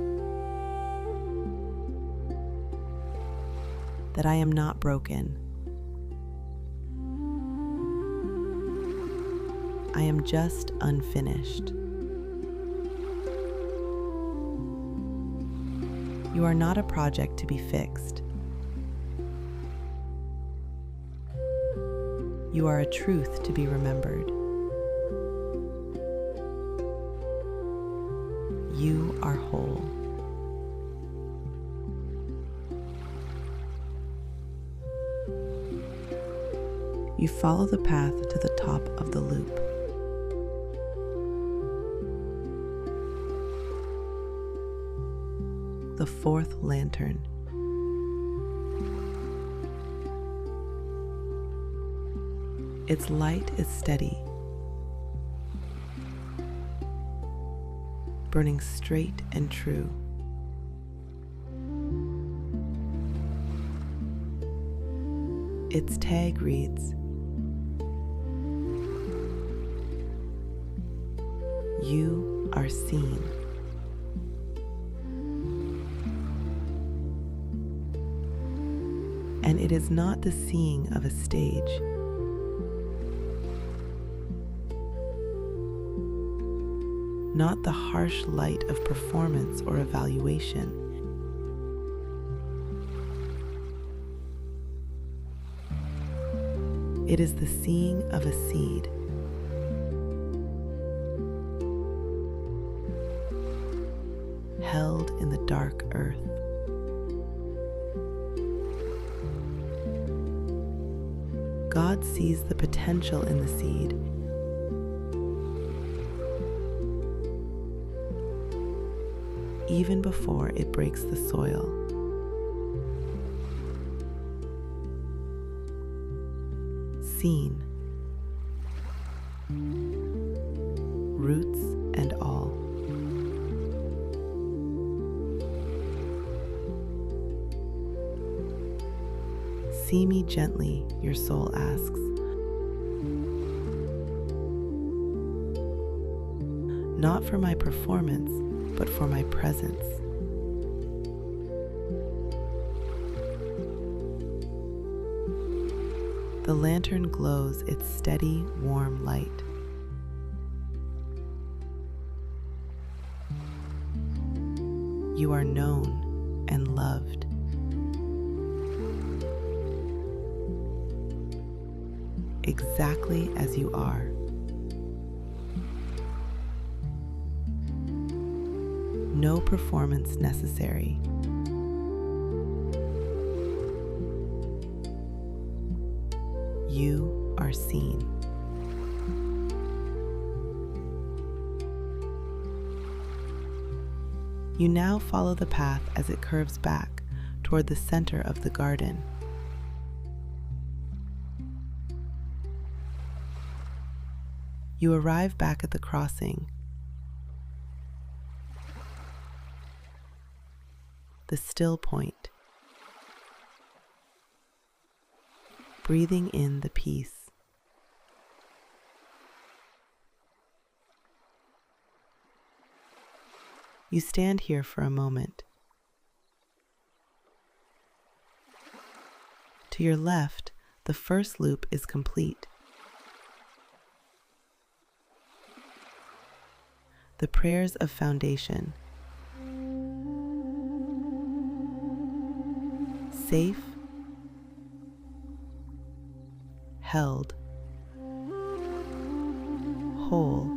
[SPEAKER 1] that I am not broken. I am just unfinished. You are not a project to be fixed. You are a truth to be remembered. You are whole. You follow the path to the top of the loop. The fourth lantern. Its light is steady, burning straight and true. Its tag reads, "You are seen." And it is not the seeing of a stage. Not the harsh light of performance or evaluation. It is the seeing of a seed. Held in the dark earth. God sees the potential in the seed. Even before it breaks the soil. Seen. Roots and all. See me gently, your soul asks. Not for my performance, but for my presence. The lantern glows its steady, warm light. You are known and loved. Exactly as you are. No performance necessary. You are seen. You now follow the path as it curves back toward the center of the garden. You arrive back at the crossing. The still point. Breathing in the peace. You stand here for a moment. To your left, the first loop is complete. The prayers of foundation. Safe, held, whole,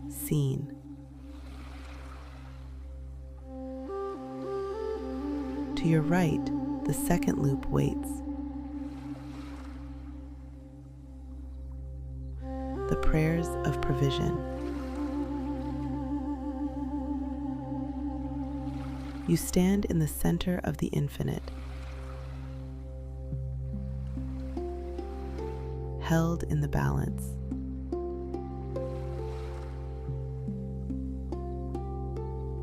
[SPEAKER 1] seen. To your right, The second loop waits. The prayers of provision. You stand in the center of the infinite, held in the balance.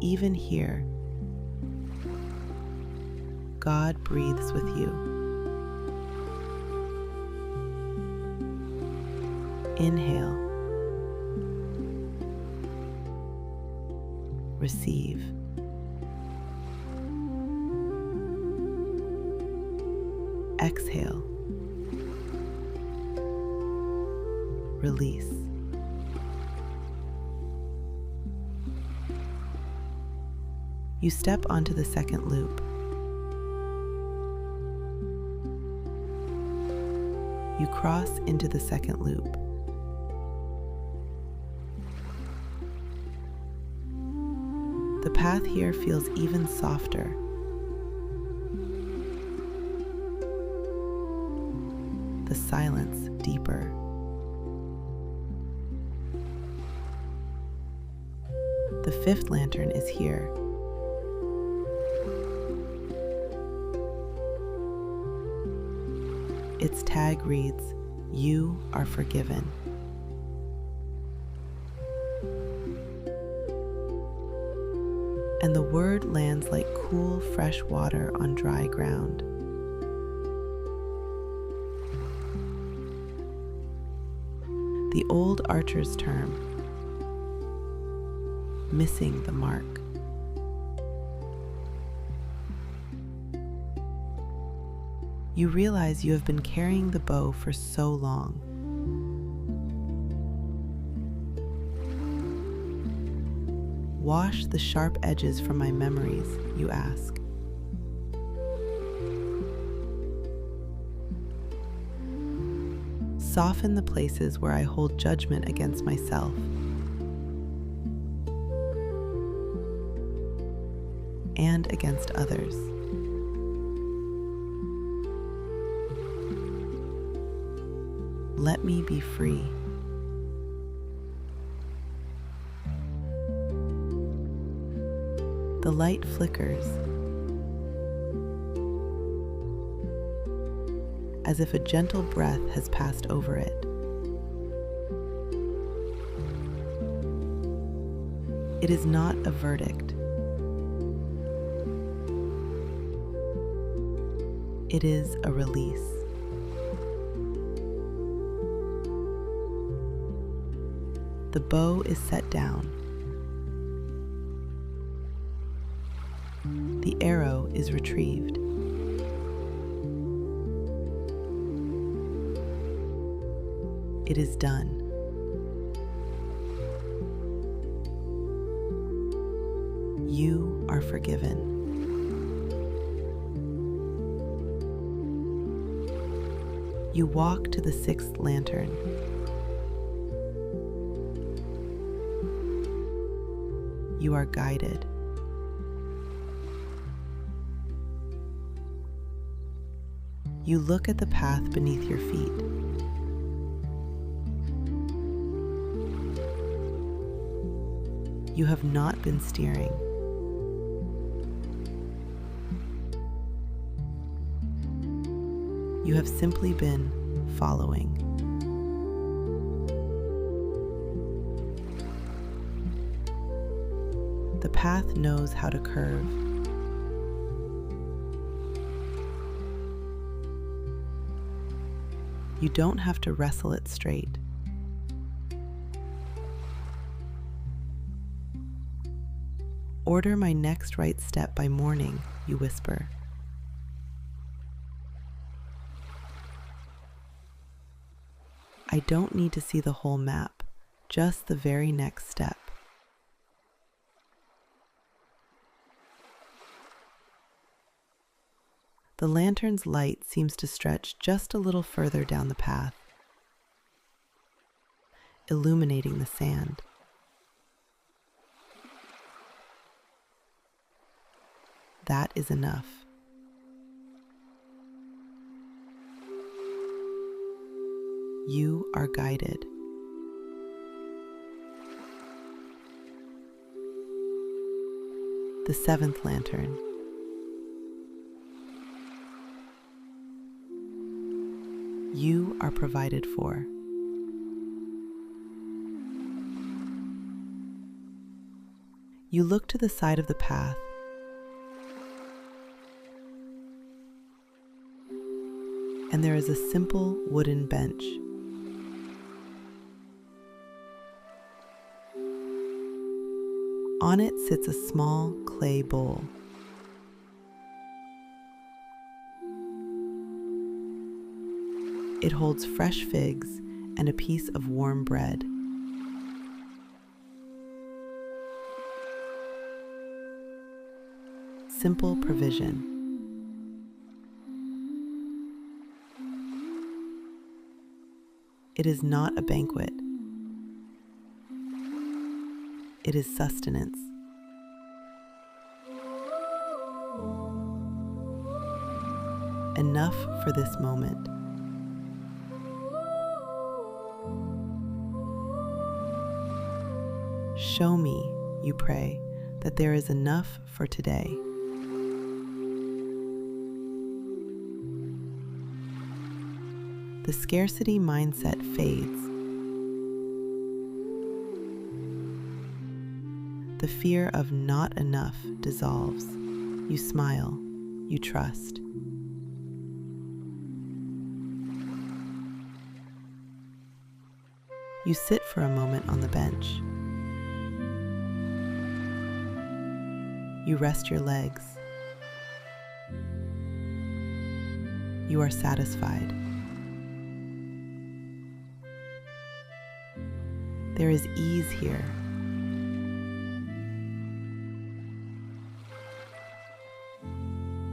[SPEAKER 1] Even here, God breathes with you. Inhale. Receive. Exhale. Release. You step onto the second loop. You cross into the second loop. The path here feels even softer. The silence deeper. The fifth lantern is here. Its tag reads, "You are forgiven." And the word lands like cool, fresh water on dry ground. The old archer's term, missing the mark. You realize you have been carrying the bow for so long. Wash the sharp edges from my memories, you ask. Soften the places where I hold judgment against myself. And against others. Let me be free. The light flickers, as if a gentle breath has passed over it. It is not a verdict. It is a release. The bow is set down. The arrow is retrieved. It is done. You are forgiven. You walk to the sixth lantern. You are guided. You look at the path beneath your feet. You have not been steering. You have simply been following. The path knows how to curve. You don't have to wrestle it straight. Order my next right step by morning, you whisper. I don't need to see the whole map, just the very next step. The lantern's light seems to stretch just a little further down the path, illuminating the sand. That is enough. You are guided. The seventh lantern. You are provided for. You look to the side of the path. And there is a simple wooden bench. On it sits a small clay bowl. It holds fresh figs and a piece of warm bread. Simple provision. It is not a banquet. It is sustenance. Enough for this moment. Show me, you pray, that there is enough for today. The scarcity mindset fades. The fear of not enough dissolves. You smile, you trust. You sit for a moment on the bench. You rest your legs. You are satisfied. There is ease here.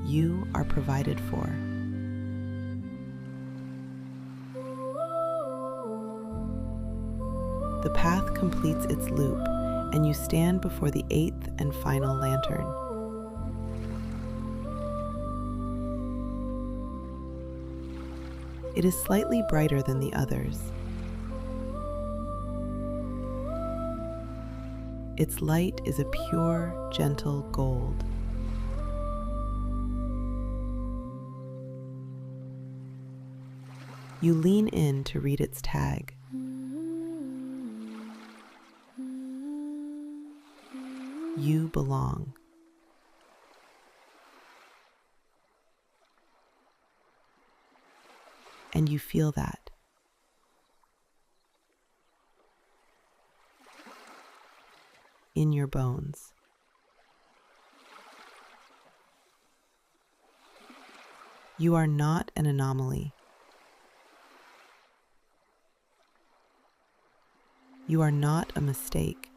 [SPEAKER 1] You are provided for. The path completes its loop, and you stand before the eighth and final lantern. It is slightly brighter than the others. Its light is a pure, gentle gold. You lean in to read its tag. You belong. And you feel that. In your bones. You are not an anomaly. You are not a mistake.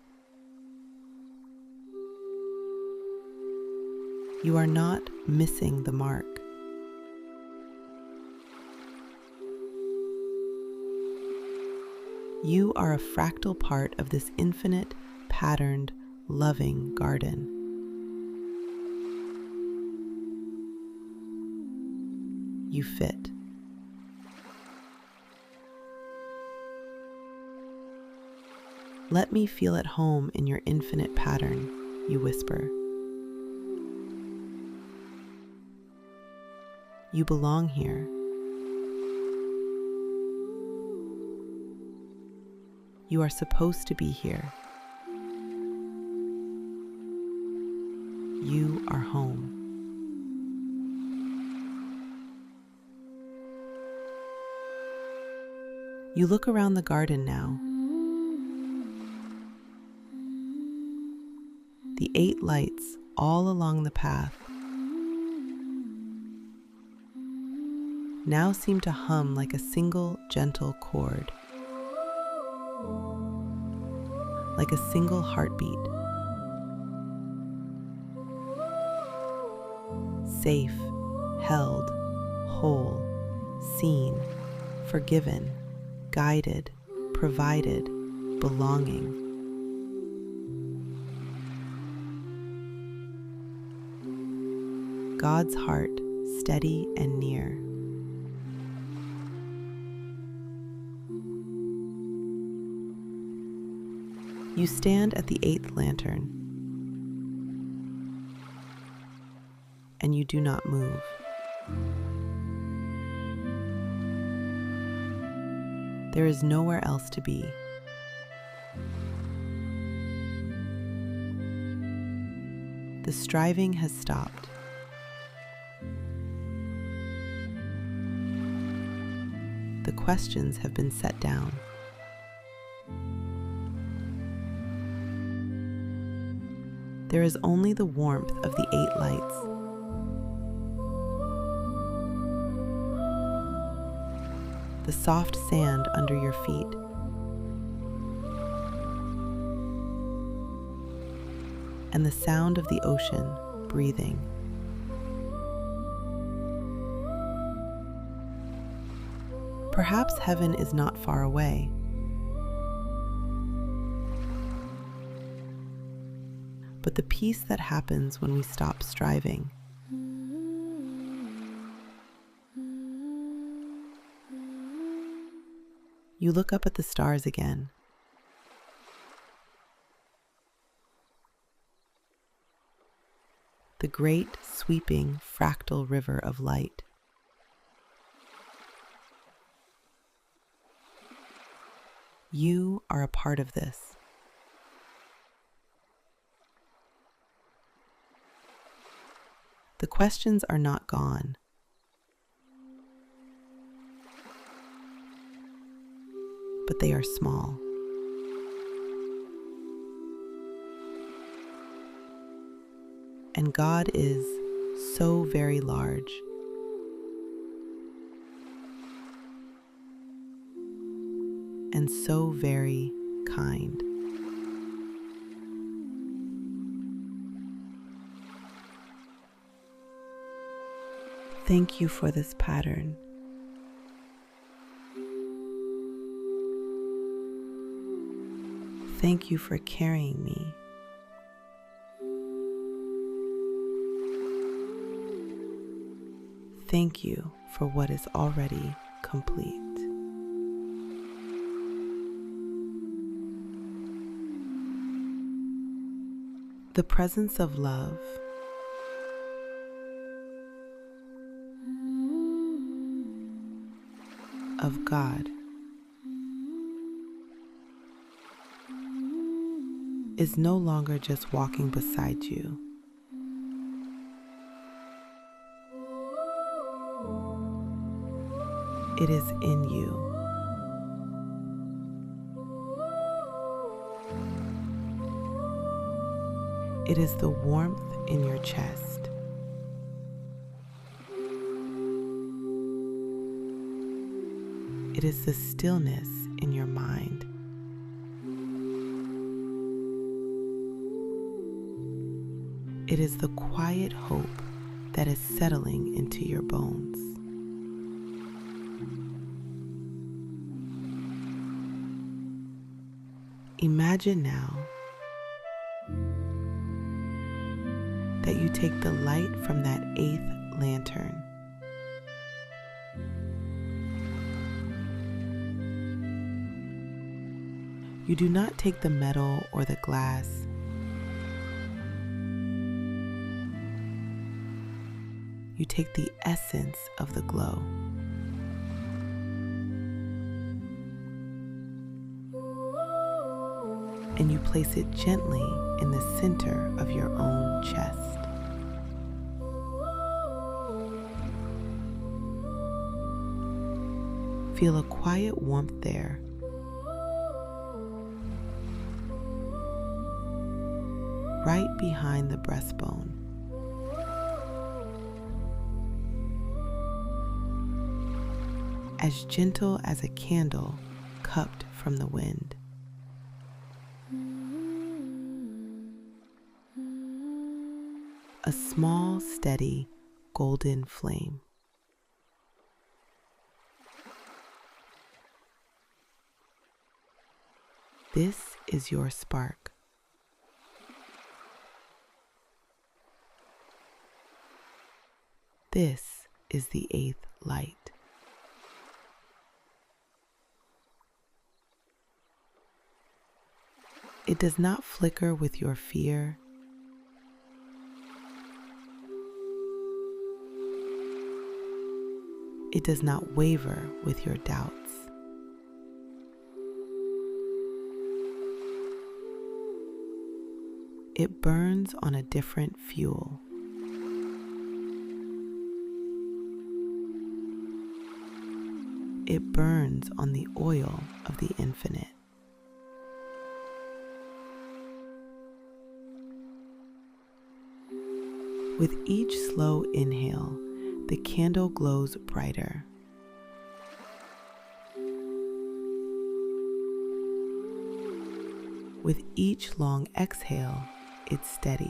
[SPEAKER 1] You are not missing the mark. You are a fractal part of this infinite, patterned, loving garden. You fit. Let me feel at home in your infinite pattern, you whisper. You belong here. You are supposed to be here. You are home. You look around the garden now. The 8 lights all along the path now seem to hum like a single gentle chord, like a single heartbeat. Safe, held, whole, seen, forgiven, guided, provided, belonging. God's heart, steady and near. You stand at the 8th lantern, and you do not move. There is nowhere else to be. The striving has stopped. The questions have been set down. There is only the warmth of the 8 lights. The soft sand under your feet. And the sound of the ocean breathing. Perhaps heaven is not far away. But the peace that happens when we stop striving. You look up at the stars again. The great, sweeping, fractal river of light. You are a part of this. The questions are not gone. But they are small. And God is so very large. And so very kind. Thank you for this pattern. Thank you for carrying me. Thank you for what is already complete. The presence of love of God is no longer just walking beside you. It is in you. It is the warmth in your chest. It is the stillness in your mind. It is the quiet hope that is settling into your bones. Imagine now that you take the light from that 8th lantern You do not take the metal or the glass. You take the essence of the glow. And you place it gently in the center of your own chest. Feel a quiet warmth there. Right behind the breastbone. As gentle as a candle cupped from the wind. A small, steady, golden flame. This is your spark. This is the 8th light. It does not flicker with your fear. It does not waver with your doubts. It burns on a different fuel. It burns on the oil of the infinite. With each slow inhale, the candle glows brighter. With each long exhale, it steadies.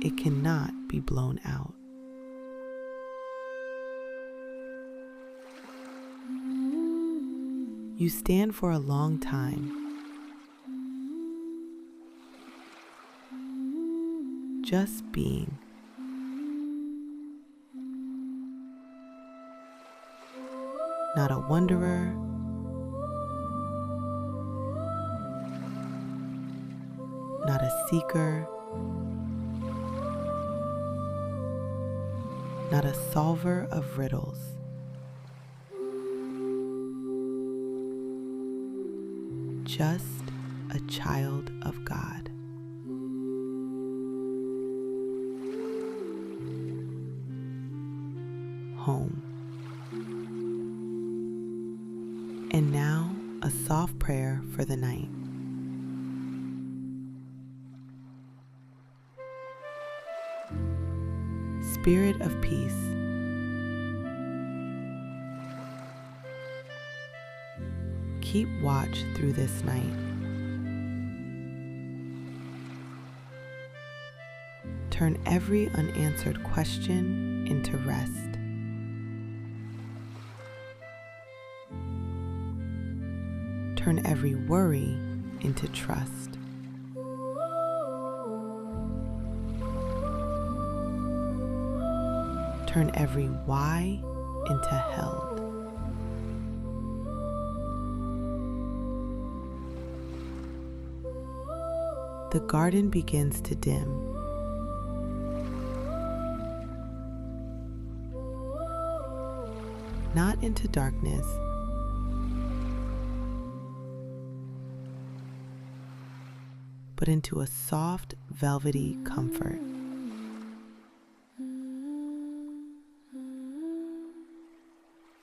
[SPEAKER 1] It cannot be blown out. You stand for a long time, just being. Not a wanderer, not a seeker, not a solver of riddles. Just a child of God. Home. And now, a soft prayer for the night. Spirit of peace, keep watch through this night. Turn every unanswered question into rest. Turn every worry into trust. Turn every why into held. The garden begins to dim. Not into darkness, but into a soft, velvety comfort.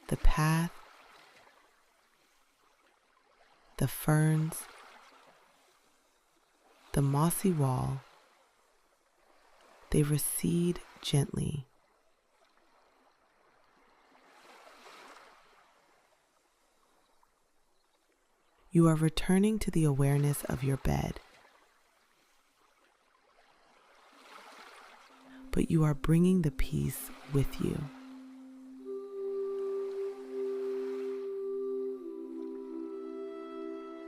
[SPEAKER 1] The path, the ferns, the mossy wall, they recede gently. You are returning to the awareness of your bed, but you are bringing the peace with you.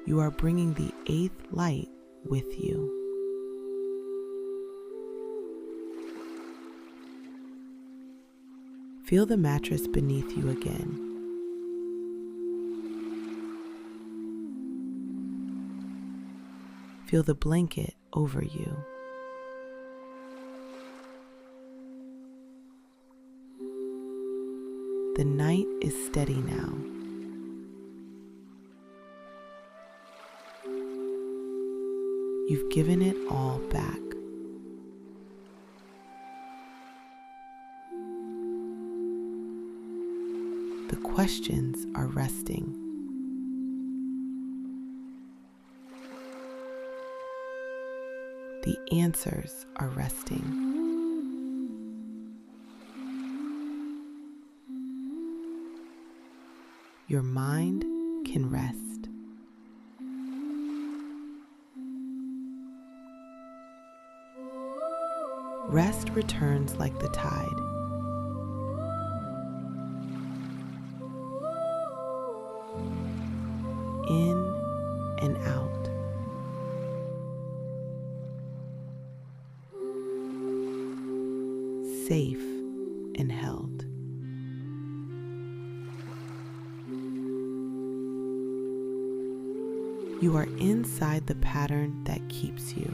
[SPEAKER 1] You are bringing the eighth light with you. Feel the mattress beneath you again. Feel the blanket over you. The night is steady now. You've given it all back. The questions are resting. The answers are resting. Your mind can rest. Rest returns like the tide. In and out. Safe and held. You are inside the pattern that keeps you.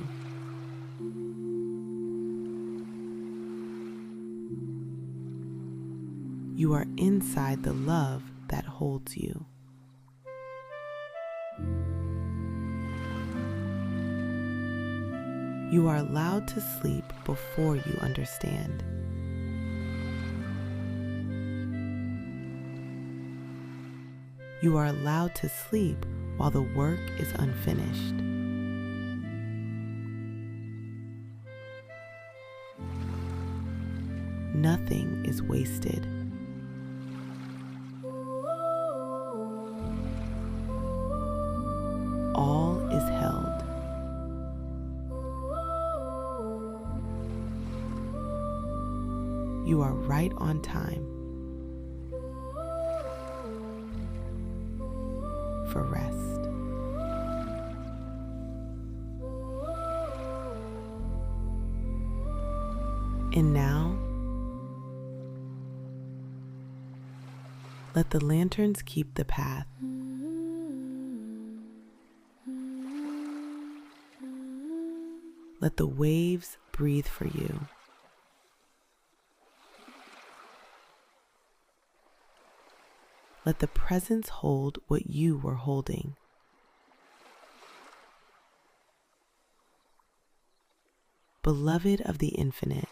[SPEAKER 1] You are inside the love that holds you. You are allowed to sleep before you understand. You are allowed to sleep while the work is unfinished. Nothing is wasted. All is held. You are right on time for rest. And now, let the lanterns keep the path. Let the waves breathe for you. Let the presence hold what you were holding. Beloved of the infinite,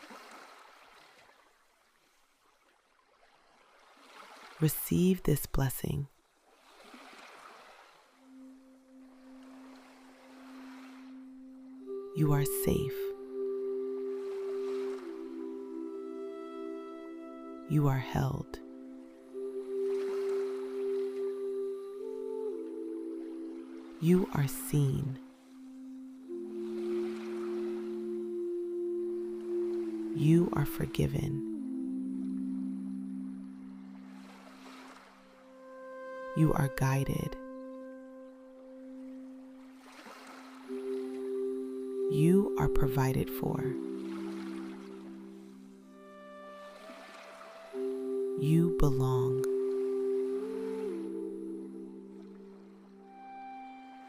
[SPEAKER 1] receive this blessing. You are safe. You are held. You are seen. You are forgiven. You are guided. You are provided for. You belong.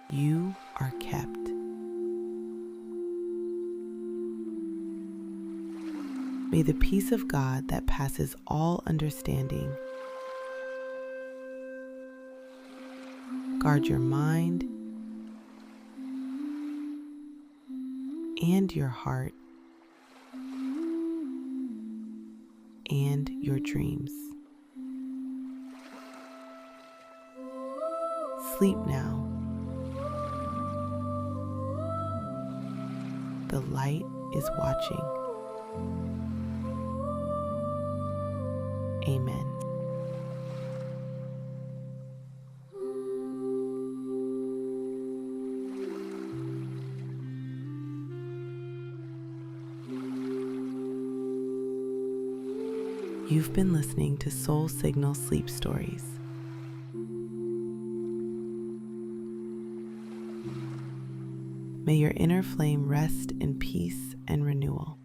[SPEAKER 1] You are kept. May the peace of God that passes all understanding guard your mind and your heart and your dreams. Sleep now. The light is watching. Amen. You've been listening to Soul Signal Sleep Stories. May your inner flame rest in peace and renewal.